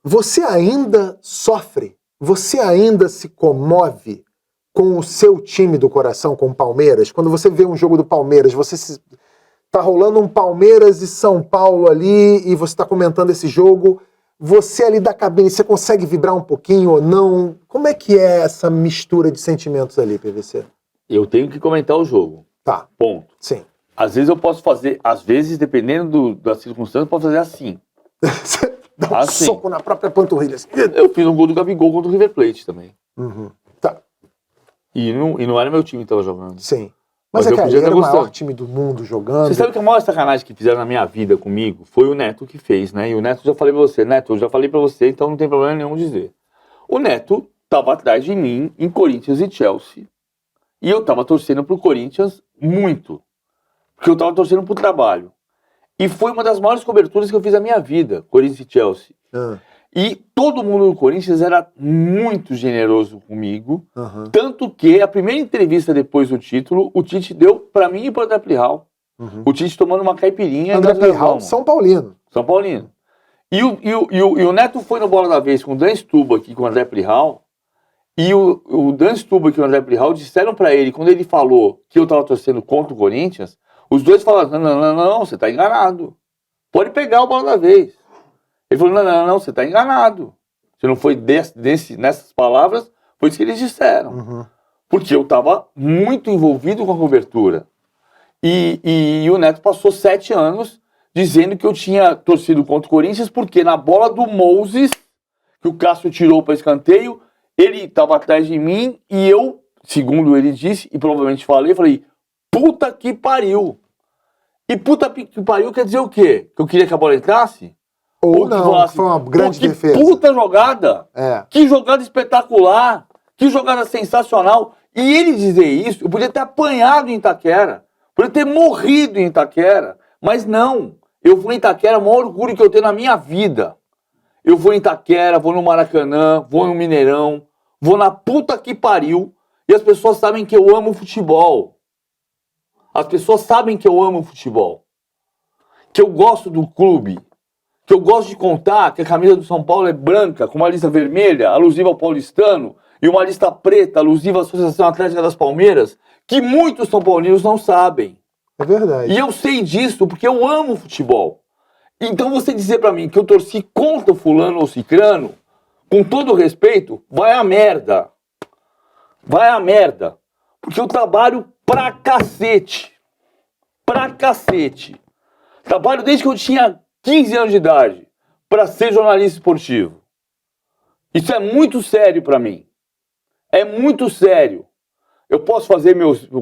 você ainda sofre? Você ainda se comove com o seu time do coração, com o Palmeiras? Quando você vê um jogo do Palmeiras, tá rolando um Palmeiras e São Paulo ali e você tá comentando esse jogo, você ali da cabine, você consegue vibrar um pouquinho ou não? Como é que é essa mistura de sentimentos ali, PVC? Eu tenho que comentar o jogo. Tá. Ponto. Sim. Às vezes eu posso fazer, dependendo da circunstância, eu posso fazer assim. Dá um soco na própria panturrilha. Assim. Eu fiz um gol do Gabigol contra o River Plate também. Uhum. Tá. E não era meu time que tava jogando. Sim. Mas é que ele era o maior time do mundo jogando. Você sabe que a maior sacanagem que fizeram na minha vida comigo foi o Neto que fez, né? E o Neto, já falei pra você, Neto, eu já falei pra você, então não tem problema nenhum dizer. O Neto tava atrás de mim em Corinthians e Chelsea. E eu tava torcendo pro Corinthians muito. Porque eu tava torcendo pro trabalho. E foi uma das maiores coberturas que eu fiz na minha vida, Corinthians e Chelsea. E todo mundo do Corinthians era muito generoso comigo. Tanto que a primeira entrevista depois do título, o Tite deu pra mim e pro André Plihal. O Tite tomando uma caipirinha. André Plihal, São Paulino. São Paulino. E o Neto foi no Bola da Vez com o Dan Stubach e com o André Plihal. E o Dan Stubach e o André Plihal disseram pra ele, quando ele falou que eu tava torcendo contra o Corinthians, os dois falaram, não, você tá enganado. Pode pegar o Bola da Vez. Ele falou, não, você tá enganado. Se não foi nessas palavras, foi isso que eles disseram. Porque eu tava muito envolvido com a cobertura. E o Neto passou 7 anos dizendo que eu tinha torcido contra o Corinthians, porque na bola do Moses, que o Cássio tirou para escanteio, ele tava atrás de mim e eu, segundo ele disse, e provavelmente falei, puta que pariu. E puta que pariu quer dizer o quê? Que eu queria que a bola entrasse? Ou não, falasse, foi uma grande defesa. Puta jogada! Que jogada espetacular! Que jogada sensacional! E ele dizer isso, eu podia ter apanhado em Itaquera, podia ter morrido em Itaquera, mas não. Eu vou em Itaquera, o maior orgulho que eu tenho na minha vida. Eu vou em Itaquera, vou no Maracanã, vou no Mineirão, vou na puta que pariu, e as pessoas sabem que eu amo futebol. As pessoas sabem que eu amo futebol. Que eu gosto do clube. Que eu gosto de contar que a camisa do São Paulo é branca, com uma lista vermelha, alusiva ao paulistano, e uma lista preta, alusiva à Associação Atlética das Palmeiras, que muitos São Paulinos não sabem. É verdade. E eu sei disso porque eu amo futebol. Então você dizer pra mim que eu torci contra o fulano ou cicrano, com todo respeito, vai a merda. Vai a merda. Porque eu trabalho pra cacete. Pra cacete. Trabalho desde que eu tinha 15 anos de idade pra ser jornalista esportivo. Isso é muito sério pra mim. É muito sério. Eu posso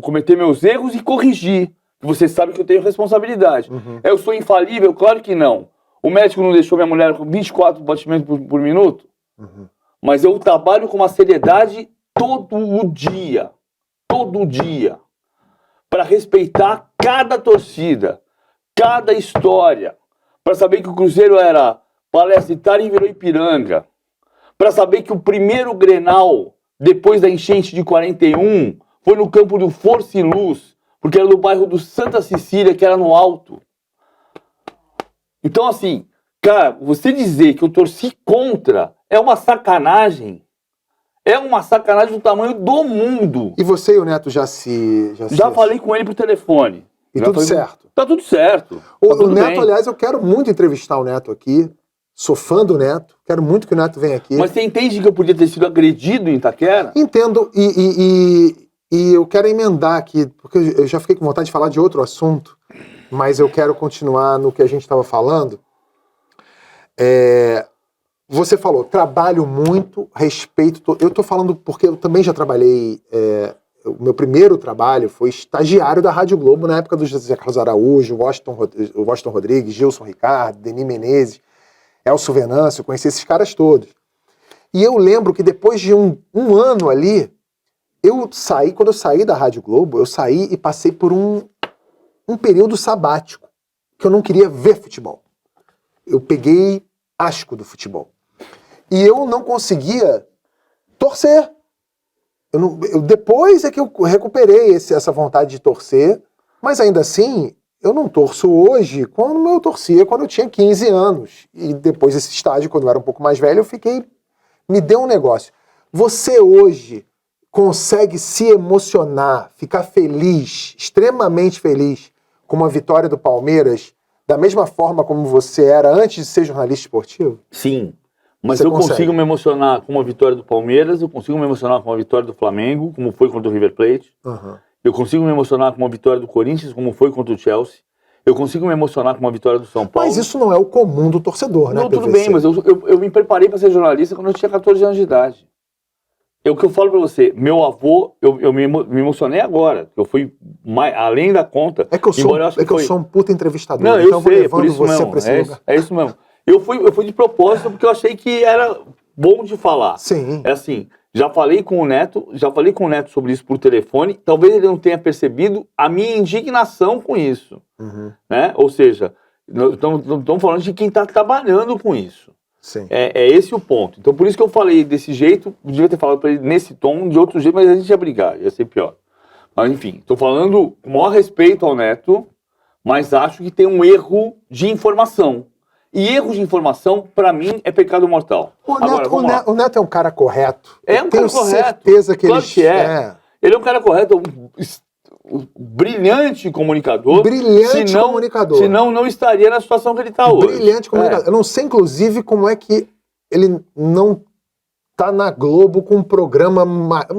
cometer meus erros e corrigir. Você sabe que eu tenho responsabilidade. Eu sou infalível? Claro que não. O médico não deixou minha mulher com 24 batimentos por minuto? Mas eu trabalho com uma seriedade todo o dia. Todo dia. Para respeitar cada torcida. Cada história. Para saber que o Cruzeiro era Palestra Itália e virou Ipiranga. Para saber que o primeiro Grenal, depois da enchente de 41, foi no campo do Força e Luz, porque era no bairro do Santa Cecília, que era no Alto. Então, assim, cara, você dizer que eu torci contra é uma sacanagem. É uma sacanagem do tamanho do mundo. E você e o Neto já falei com ele por telefone. E tudo certo? Tá tudo certo. O Neto, aliás, eu quero muito entrevistar o Neto aqui. Sou fã do Neto. Quero muito que o Neto venha aqui. Mas você entende que eu podia ter sido agredido em Itaquera? Entendo. E eu quero emendar aqui, porque eu já fiquei com vontade de falar de outro assunto. mas eu quero continuar no que a gente estava falando. Você falou, trabalho muito, respeito. Eu estou falando porque eu também já trabalhei. O meu primeiro trabalho foi estagiário da Rádio Globo na época do José Carlos Araújo, Washington Rodrigues, Gilson Ricardo, Denis Menezes, Elcio Venâncio, eu conheci esses caras todos. E eu lembro que depois de um ano ali, quando eu saí da Rádio Globo, eu saí e passei por um período sabático, que eu não queria ver futebol. Eu peguei asco do futebol. E eu não conseguia torcer. Depois é que eu recuperei essa vontade de torcer, mas ainda assim, eu não torço hoje como eu torcia quando eu tinha 15 anos. E depois desse estágio, quando eu era um pouco mais velho, me deu um negócio. Você hoje consegue se emocionar, ficar feliz, extremamente feliz, com uma vitória do Palmeiras, da mesma forma como você era antes de ser jornalista esportivo? Sim. Mas eu consigo me emocionar com uma vitória do Palmeiras, eu consigo me emocionar com uma vitória do Flamengo, como foi contra o River Plate. Uhum. Eu consigo me emocionar com uma vitória do Corinthians, como foi contra o Chelsea. Eu consigo me emocionar com uma vitória do São Paulo. Mas isso não é o comum do torcedor, né? Não, tudo bem, mas eu me preparei para ser jornalista quando eu tinha 14 anos de idade. É o que eu falo para você. Meu avô, eu me emocionei agora. Eu fui além da conta. É que eu sou um puta entrevistador. Não, então eu sei, é por isso você mesmo. Pra esse lugar. É isso mesmo. Eu fui de propósito porque eu achei que era bom de falar. Sim. É assim, já falei com o Neto sobre isso por telefone. Talvez ele não tenha percebido a minha indignação com isso. Uhum. Né? Ou seja, estamos falando de quem está trabalhando com isso. Sim. É esse o ponto. Então, por isso que eu falei desse jeito, devia ter falado para ele nesse tom, de outro jeito, mas a gente ia brigar, ia ser pior. Mas, enfim, estou falando com o maior respeito ao Neto, mas acho que tem um erro de informação. E erro de informação, para mim, é pecado mortal. O Neto é um cara correto. É um cara correto. Tenho certeza que claro que é. Ele é um cara correto, um brilhante comunicador. Comunicador. Senão não estaria na situação que ele está hoje. Brilhante comunicador. Eu não sei, inclusive, como é que ele não tá na Globo com um programa...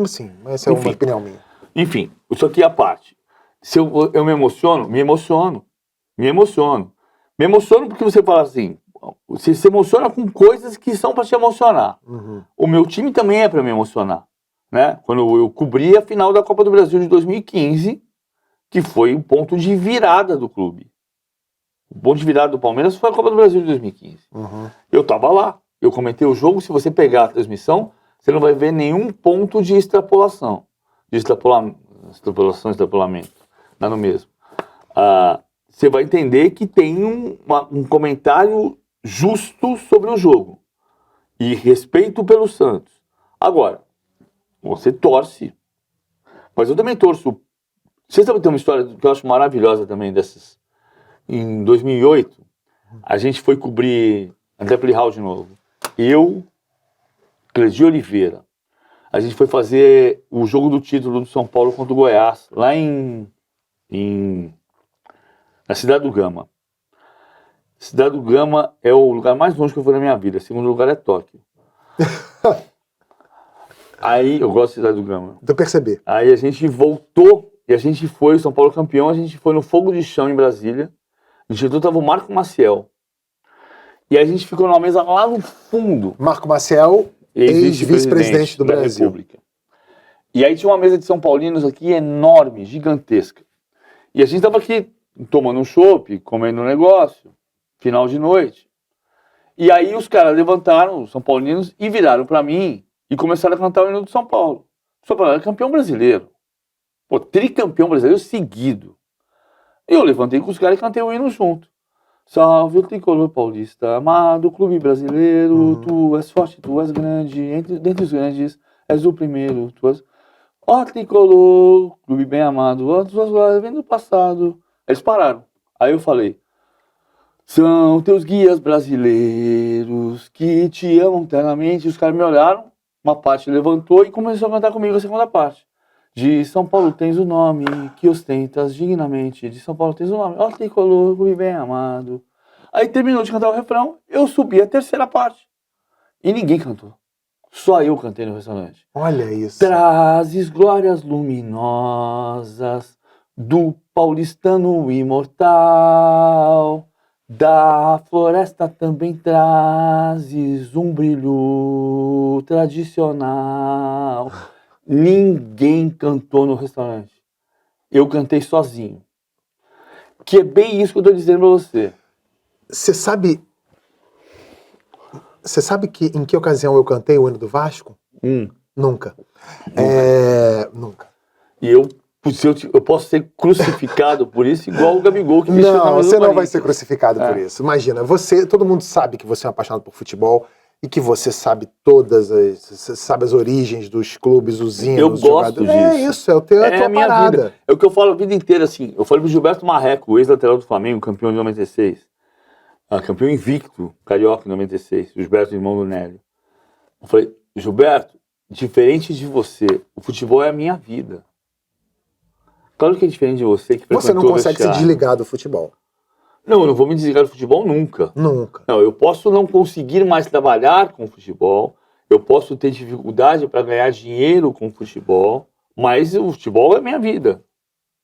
Assim, essa é uma opinião minha. Enfim, isso aqui é a parte. Se eu me emociono, me emociono. Me emociono porque você fala assim, você se emociona com coisas que são para te emocionar. Uhum. O meu time também é para me emocionar. Né? Quando eu cobri a final da Copa do Brasil de 2015, que foi o ponto de virada do clube. O ponto de virada do Palmeiras foi a Copa do Brasil de 2015. Uhum. Eu estava lá, eu comentei o jogo. Se você pegar a transmissão, você não vai ver nenhum ponto de extrapolação. Extrapolamento. Não é no mesmo. Você vai entender que tem um comentário justo sobre o jogo. E respeito pelo Santos. Agora, você torce. Mas eu também torço. Vocês sabem ter uma história que eu acho maravilhosa também dessas. Em 2008, a gente foi cobrir André Plihal de novo. Eu, Cledir Oliveira. A gente foi fazer o jogo do título do São Paulo contra o Goiás, lá na Cidade do Gama. Cidade do Gama é o lugar mais longe que eu fui na minha vida. O segundo lugar é Tóquio. Aí, eu gosto de Cidade do Gama. Deu perceber. Aí a gente voltou e a gente foi, o São Paulo campeão, a gente foi no Fogo de Chão em Brasília. A gente estava o Marco Maciel. E aí a gente ficou numa mesa lá no fundo. Marco Maciel, ex-vice-presidente do Brasil. República. E aí tinha uma mesa de São Paulinos aqui enorme, gigantesca. E a gente estava aqui tomando um chopp, comendo um negócio, final de noite. E aí os caras levantaram, os São Paulinos, e viraram para mim e começaram a cantar o hino do São Paulo. O São Paulo era campeão brasileiro. Pô, tricampeão brasileiro seguido. E eu levantei com os caras e cantei o hino junto. Salve o tricolor paulista, amado clube brasileiro, tu és forte, tu és grande, dentre os grandes és o primeiro, tu és... Ó tricolor, clube bem amado, ó tuas glórias vem do passado. Eles pararam. Aí eu falei, são teus guias brasileiros que te amam eternamente. Os caras me olharam, uma parte levantou e começou a cantar comigo a segunda parte. De São Paulo tens o nome que ostentas dignamente. De São Paulo tens o nome, ó tricolor, clube bem amado. Aí terminou de cantar o refrão, eu subi a terceira parte. E ninguém cantou. Só eu cantei no restaurante. Olha isso. Trazes glórias luminosas, do paulistano imortal, da floresta também trazes um brilho tradicional. Ninguém cantou no restaurante. Eu cantei sozinho. Que é bem isso que eu tô dizendo pra você. Você sabe que em que ocasião eu cantei o hino do Vasco? Nunca. Nunca. E eu posso ser crucificado por isso, igual o Gabigol que vestiu a Não, camisa do você não vai Corinthians. ser crucificado por isso. Imagina, todo mundo sabe que você é um apaixonado por futebol e que você sabe as origens dos clubes, os hinos, Eu os gosto jogadores. disso. É isso, é a tua minha parada. vida. É o que eu falo a vida inteira, assim. Eu falei pro Gilberto Marreco, ex-lateral do Flamengo, campeão de 96. Campeão invicto, carioca em 96. Gilberto, irmão do Nélio. Eu falei, Gilberto, diferente de você, o futebol é a minha vida. Claro que é diferente de você que Você não frequentou o consegue se vestiário. desligar do futebol. Não, eu não vou me desligar do futebol nunca. Nunca. Não, eu posso não conseguir mais trabalhar com futebol, eu posso ter dificuldade para ganhar dinheiro com futebol, mas o futebol é minha vida.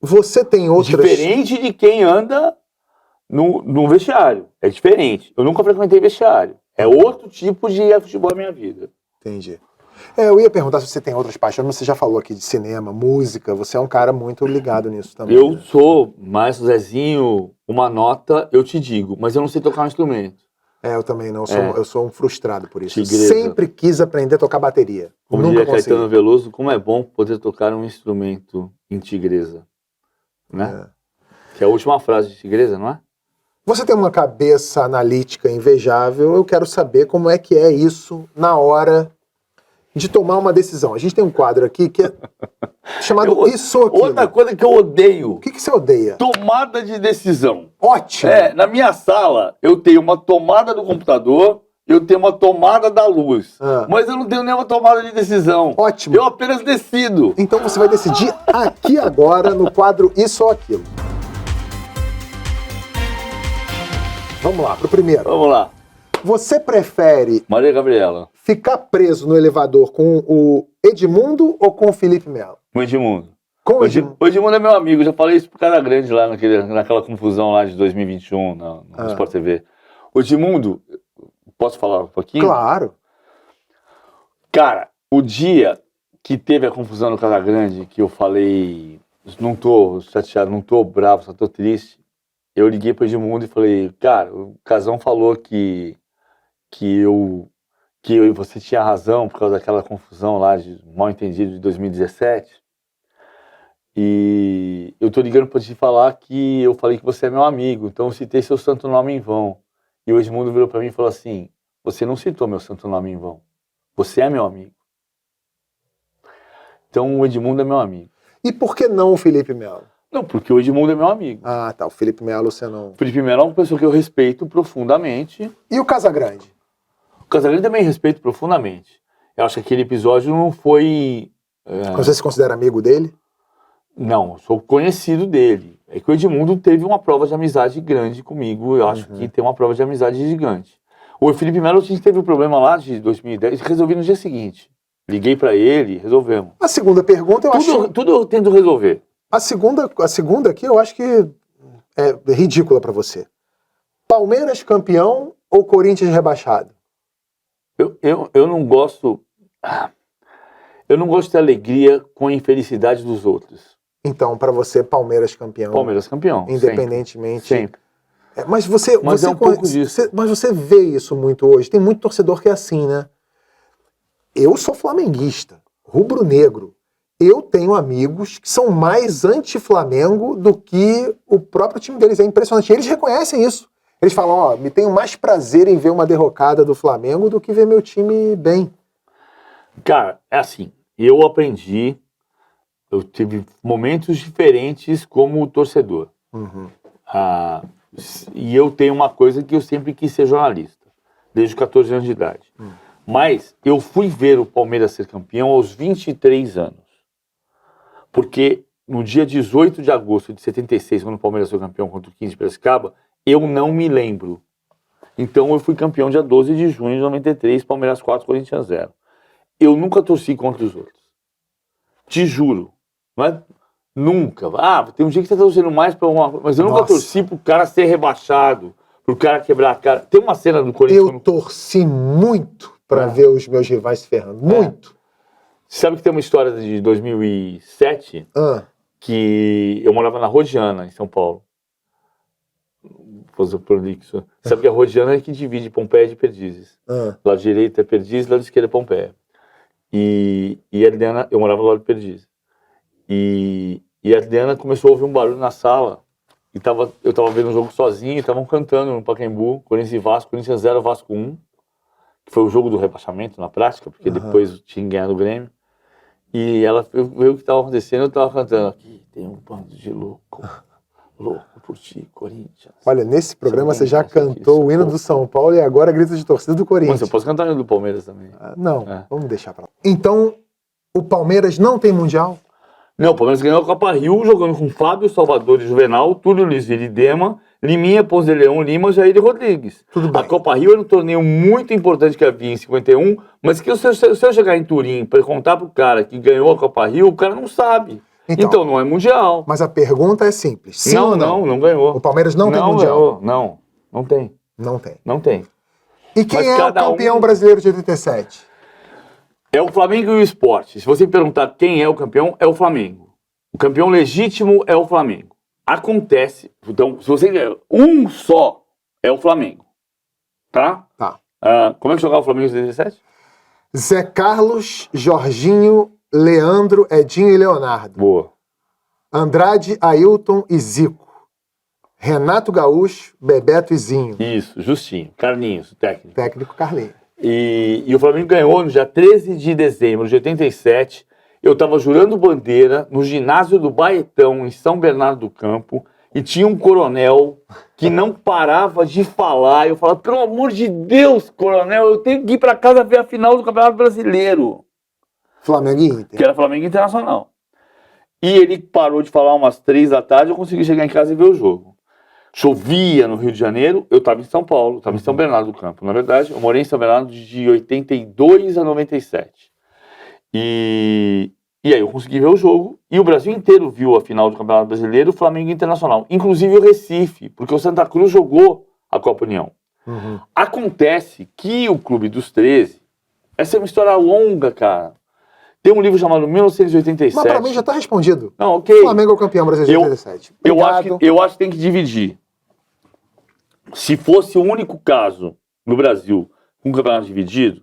Você tem outras... Diferente de quem anda no vestiário. É diferente. Eu nunca frequentei vestiário. É outro tipo de futebol é minha vida. Entendi. Eu ia perguntar se você tem outras paixões, mas você já falou aqui de cinema, música, você é um cara muito ligado nisso também. Eu né? sou mais Zezinho, uma nota, eu te digo, mas eu não sei tocar um instrumento. Eu também não, eu sou um frustrado por isso. Tigresa. Sempre quis aprender a tocar bateria. Como Nunca diria consegui. Caetano Veloso, como é bom poder tocar um instrumento em Tigresa. Né? Que é a última frase de Tigresa, não é? Você tem uma cabeça analítica invejável, eu quero saber como é que é isso na hora de tomar uma decisão. A gente tem um quadro aqui que é chamado Isso ou Aquilo. Outra coisa que eu odeio. O que você odeia? Tomada de decisão. Ótimo! Na minha sala, eu tenho uma tomada do computador, eu tenho uma tomada da luz. Mas eu não tenho nenhuma tomada de decisão. Ótimo. Eu apenas decido. Então você vai decidir aqui agora no quadro Isso ou Aquilo. Vamos lá, pro primeiro. Vamos lá. Você prefere Maria Gabriela. ficar preso no elevador com o Edmundo ou com o Felipe Melo? O Edmundo. Com O Edmundo é meu amigo, já falei isso pro cara grande lá naquela confusão lá de 2021 no Sport TV. O Edmundo, posso falar um pouquinho? Claro. Cara, o dia que teve a confusão no Casagrande, que eu falei, não tô chateado, não tô bravo, só tô triste, eu liguei pro Edmundo e falei, cara, o Casão falou que você tinha razão por causa daquela confusão lá de mal entendido de 2017. E eu tô ligando pra te falar que eu falei que você é meu amigo, então eu citei seu santo nome em vão. E o Edmundo virou pra mim e falou assim, você não citou meu santo nome em vão. Você é meu amigo. Então o Edmundo é meu amigo. E por que não o Felipe Melo? Não, porque o Edmundo é meu amigo. Ah, tá. O Felipe Melo você não... O Felipe Melo é uma pessoa que eu respeito profundamente. E o Casagrande? O Casagrande também respeito profundamente. Eu acho que aquele episódio não foi... Você se considera amigo dele? Não, eu sou conhecido dele. É que o Edmundo teve uma prova de amizade grande comigo. Eu acho que tem uma prova de amizade gigante. O Felipe Melo, a gente teve um problema lá de 2010 e resolvi no dia seguinte. Liguei pra ele, resolvemos. A segunda pergunta eu acho... Tudo eu tento resolver. A segunda aqui eu acho que é ridícula pra você. Palmeiras campeão ou Corinthians rebaixado? Eu não gosto... Eu não gosto de alegria com a infelicidade dos outros. Então, pra você, Palmeiras campeão. Palmeiras campeão. Independentemente. Sempre. Mas você, Mas é um pouco disso. Mas você vê isso muito hoje. Tem muito torcedor que é assim, né? Eu sou flamenguista, rubro-negro. Eu tenho amigos que são mais anti-Flamengo do que o próprio time deles. É impressionante. Eles reconhecem isso. Eles falam, me tenho mais prazer em ver uma derrocada do Flamengo do que ver meu time bem. Cara, é assim, eu aprendi, eu tive momentos diferentes como torcedor. E eu tenho uma coisa que eu sempre quis ser jornalista, desde os 14 anos de idade. Mas eu fui ver o Palmeiras ser campeão aos 23 anos. Porque no dia 18 de agosto de 76, quando o Palmeiras foi campeão contra o 15 de Piracicaba, eu não me lembro. Então eu fui campeão dia 12 de junho de 93, Palmeiras 4, Corinthians 0. Eu nunca torci contra os outros. Te juro. Nunca. Tem um dia que você tá torcendo mais pra uma... Mas eu nunca Nossa. torci pro cara ser rebaixado, pro cara quebrar a cara. Tem uma cena do Corinthians... Eu torci muito pra ver os meus rivais se ferrando. Muito. Você sabe que tem uma história de 2007 que eu morava na Rodiana, em São Paulo. Vou fazer o prolixo. Sabe que a Rodiana é que divide Pompeia de Perdizes. Lado direito é Perdizes, lado esquerdo é Pompeia. E a Adriana, eu morava lá lado de Perdizes. E a Adriana começou a ouvir um barulho na sala. E eu tava vendo um jogo sozinho, e estavam cantando no Pacaembu, Corinthians e Vasco, Corinthians 0, Vasco 1. Que foi o jogo do rebaixamento na prática, porque depois tinha ganhado o Grêmio. E ela viu o que estava acontecendo, eu estava cantando. Aqui tem um bando de louco por ti, Corinthians. Olha, nesse programa você já cantou o hino do São Paulo e agora grita de torcida do Corinthians. Mas eu posso cantar o hino do Palmeiras também. Não, vamos deixar pra lá. Então, o Palmeiras não tem Mundial? Não, o Palmeiras ganhou a Copa Rio jogando com Fábio, Salvador e Juvenal, Túlio Luiz Vila e Dema, Liminha, Ponce de Leão, Lima, Jair e Rodrigues. Tudo bem. A Copa Rio era um torneio muito importante que havia em 51, mas que se eu chegar em Turim para contar pro cara que ganhou a Copa Rio, o cara não sabe. Então não é Mundial. Mas a pergunta é simples. Sim ou não? Não ganhou. O Palmeiras não tem Mundial? Ganhou. Não tem. Não tem. E quem Mas é o campeão brasileiro de 87? É o Flamengo e o Sport. Se você me perguntar quem é o campeão, é o Flamengo. O campeão legítimo é o Flamengo. Acontece, então, se você um só é o Flamengo, tá? Tá. Como é que jogava o Flamengo em 87? Zé Carlos, Jorginho, Leandro, Edinho e Leonardo. Boa. Andrade, Ailton e Zico. Renato Gaúcho, Bebeto e Zinho. Isso, Justinho. Carlinhos, o técnico. Técnico Carlinhos. E o Flamengo ganhou no dia 13 de dezembro de 87. Eu estava jurando bandeira no ginásio do Baetão, em São Bernardo do Campo, e tinha um coronel que não parava de falar. Eu falava, pelo amor de Deus, coronel, eu tenho que ir para casa ver a final do Campeonato Brasileiro. Flamengo e Inter. Que era Flamengo Internacional. E ele parou de falar umas 3 da tarde, eu consegui chegar em casa e ver o jogo. Chovia no Rio de Janeiro, eu estava em São Paulo, estava em São Bernardo do Campo. Na verdade, eu morei em São Bernardo de 82 a 97. E aí eu consegui ver o jogo, e o Brasil inteiro viu a final do Campeonato Brasileiro, Flamengo Internacional. Inclusive o Recife, porque o Santa Cruz jogou a Copa União. Acontece que o Clube dos 13, essa é uma história longa, cara. Tem um livro chamado 1987. Mas pra mim já tá respondido. Não, ok. O Flamengo é o campeão brasileiro de 87. Eu acho que tem que dividir. Se fosse o único caso no Brasil com um campeonato dividido,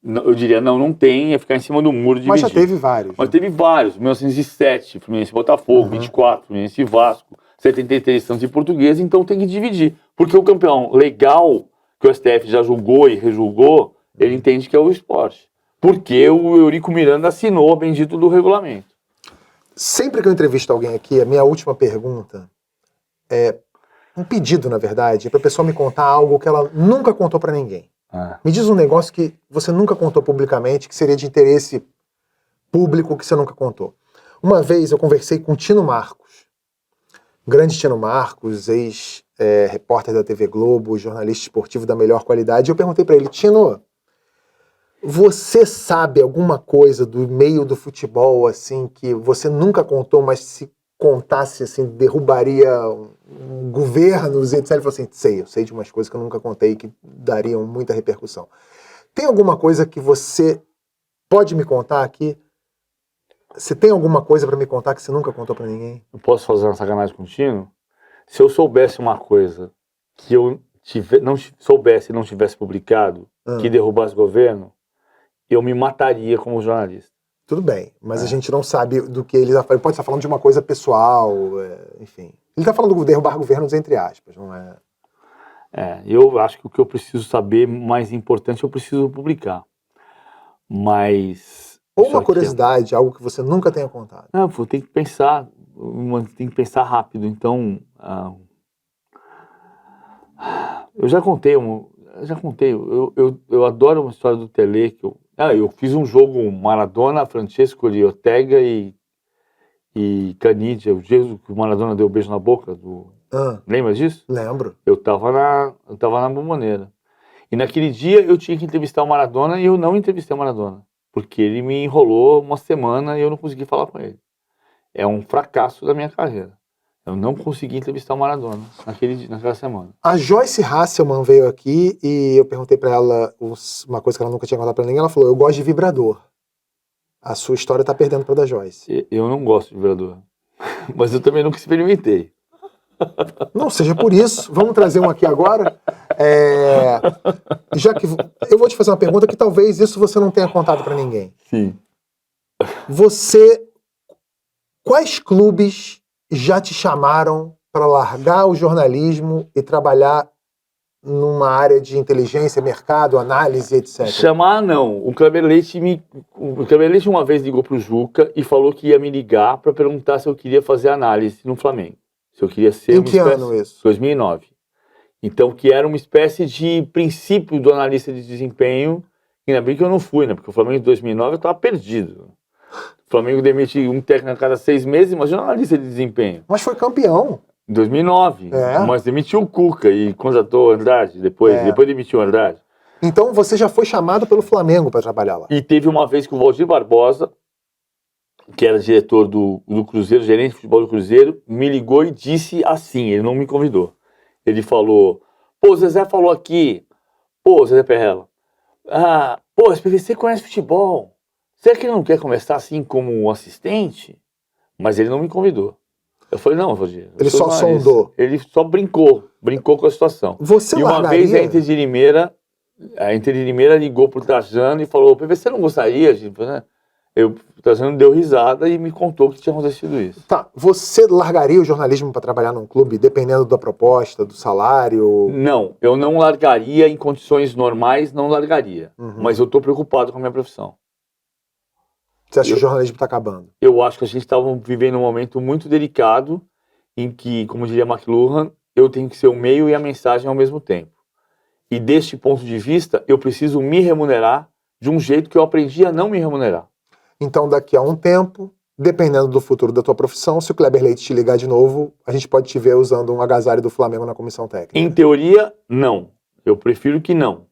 eu diria, não tem, ia ficar em cima do muro dividido. Mas já teve vários. Mas teve vários. 1907, Fluminense e Botafogo, 24, Fluminense e Vasco, 73, Santos e Portuguesa, então tem que dividir. Porque o campeão legal, que o STF já julgou e rejulgou, ele entende que é o esporte. Porque o Eurico Miranda assinou o bendito do regulamento. Sempre que eu entrevisto alguém aqui, a minha última pergunta é um pedido, na verdade, é pra pessoa me contar algo que ela nunca contou pra ninguém. Me diz um negócio que você nunca contou publicamente, que seria de interesse público, que você nunca contou. Uma vez eu conversei com o Tino Marcos, grande Tino Marcos, ex-repórter da TV Globo, jornalista esportivo da melhor qualidade, e eu perguntei pra ele, Tino, você sabe alguma coisa do meio do futebol, assim, que você nunca contou, mas se contasse, assim, derrubaria governos, etc. Ele falou assim, eu sei de umas coisas que eu nunca contei que dariam muita repercussão. Tem alguma coisa que você pode me contar aqui? Você tem alguma coisa pra me contar que você nunca contou pra ninguém? Eu posso fazer uma sacanagem contigo? Se eu soubesse uma coisa que eu não soubesse e não tivesse publicado, que derrubasse o governo, eu me mataria como jornalista. Tudo bem, mas a gente não sabe do que ele pode estar falando de uma coisa pessoal, enfim. Ele está falando de derrubar governos entre aspas, não é? Eu acho que o que eu preciso saber, mais importante, eu preciso publicar. Mas... Ou uma curiosidade, algo que você nunca tenha contado. Não, tem que pensar, rápido. Então, eu já contei, eu adoro uma história do Tele, que eu fiz um jogo Maradona, Francesco de Ortega e Canidia, o dia que o Maradona deu um beijo na boca. Lembra disso? Lembro. Eu tava na Bombonera. E naquele dia eu tinha que entrevistar o Maradona e eu não entrevistei o Maradona. Porque ele me enrolou uma semana e eu não consegui falar com ele. é um fracasso da minha carreira. Eu não consegui entrevistar o Maradona naquela semana. A Joyce Hasselman veio aqui e eu perguntei pra ela uma coisa que ela nunca tinha contado pra ninguém. Ela falou, eu gosto de vibrador. A sua história tá perdendo pra da Joyce. Eu não gosto de vibrador. Mas eu também nunca experimentei. Não seja por isso. Vamos trazer um aqui agora. Já que eu vou te fazer uma pergunta que talvez isso você não tenha contado pra ninguém. Sim. Quais clubes já te chamaram para largar o jornalismo e trabalhar numa área de inteligência, mercado, análise, etc? Chamar, não. O Kleber Leite uma vez ligou pro Juca e falou que ia me ligar para perguntar se eu queria fazer análise no Flamengo. Se eu queria ser Em que ano isso? 2009. Então, que era uma espécie de princípio do analista de desempenho, ainda bem que eu não fui, né? Porque o Flamengo de 2009 eu estava perdido. O Flamengo demite um técnico a cada 6 meses, imagina uma analista de desempenho. Mas foi campeão. Em 2009. Mas demitiu o Cuca e contratou o Andrade, depois demitiu o Andrade. Então você já foi chamado pelo Flamengo para trabalhar lá. E teve uma vez que o Valdir Barbosa, que era diretor do Cruzeiro, gerente de futebol do Cruzeiro, me ligou e disse assim, ele não me convidou. Ele falou, pô, o Zezé falou aqui, pô, Zezé Perrella, pô, esse PVC conhece futebol, será que ele não quer começar assim como assistente? Mas ele não me convidou. Eu falei, não, Valdir. Ele só sondou. Ele só brincou com a situação. Você e uma vez a Inter de Limeira ligou pro Trajano e falou, PVC não gostaria, tipo, né? O Trajano deu risada e me contou que tinha acontecido isso. Tá, você largaria o jornalismo para trabalhar num clube, dependendo da proposta, do salário? Não, eu não largaria em condições normais, não largaria. Mas eu tô preocupado com a minha profissão. Você acha que o jornalismo está acabando? Eu acho que a gente estava vivendo um momento muito delicado em que, como diria McLuhan, eu tenho que ser o meio e a mensagem ao mesmo tempo. E deste ponto de vista, eu preciso me remunerar de um jeito que eu aprendi a não me remunerar. Então, daqui a um tempo, dependendo do futuro da tua profissão, se o Kleber Leite te ligar de novo, a gente pode te ver usando um agasalho do Flamengo na comissão técnica. Em teoria, não. Eu prefiro que não.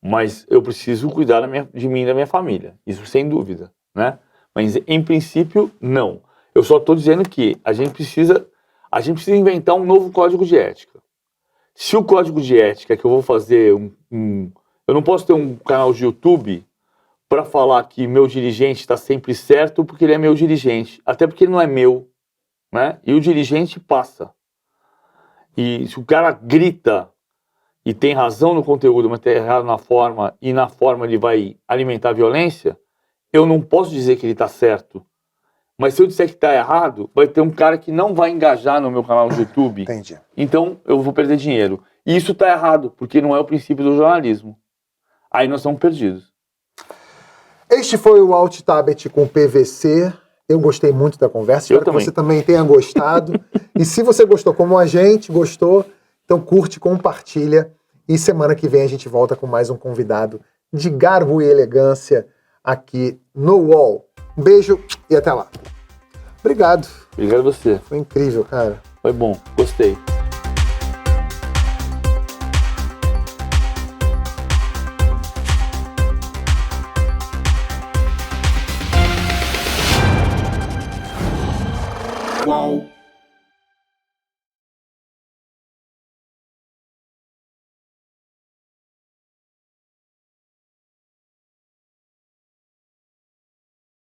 Mas eu preciso cuidar de mim e da minha família. Isso sem dúvida, né? Mas, em princípio, não. Eu só estou dizendo que a gente precisa inventar um novo código de ética. Se o código de ética que eu vou fazer eu não posso ter um canal de YouTube para falar que meu dirigente está sempre certo porque ele é meu dirigente. Até porque ele não é meu, né? E o dirigente passa. E se o cara grita e tem razão no conteúdo, mas tem errado na forma, e na forma ele vai alimentar a violência, eu não posso dizer que ele está certo. Mas se eu disser que está errado, vai ter um cara que não vai engajar no meu canal do YouTube. Entendi. Então eu vou perder dinheiro. E isso está errado, porque não é o princípio do jornalismo. Aí nós estamos perdidos. Este foi o Alt Tabet com PVC. Eu gostei muito da conversa. Espero que você também tenha gostado. E se você gostou como a gente gostou, então curte, compartilha. E semana que vem a gente volta com mais um convidado de garbo e elegância aqui no UOL. Um beijo e até lá. Obrigado. Obrigado a você. Foi incrível, cara. Foi bom. Gostei.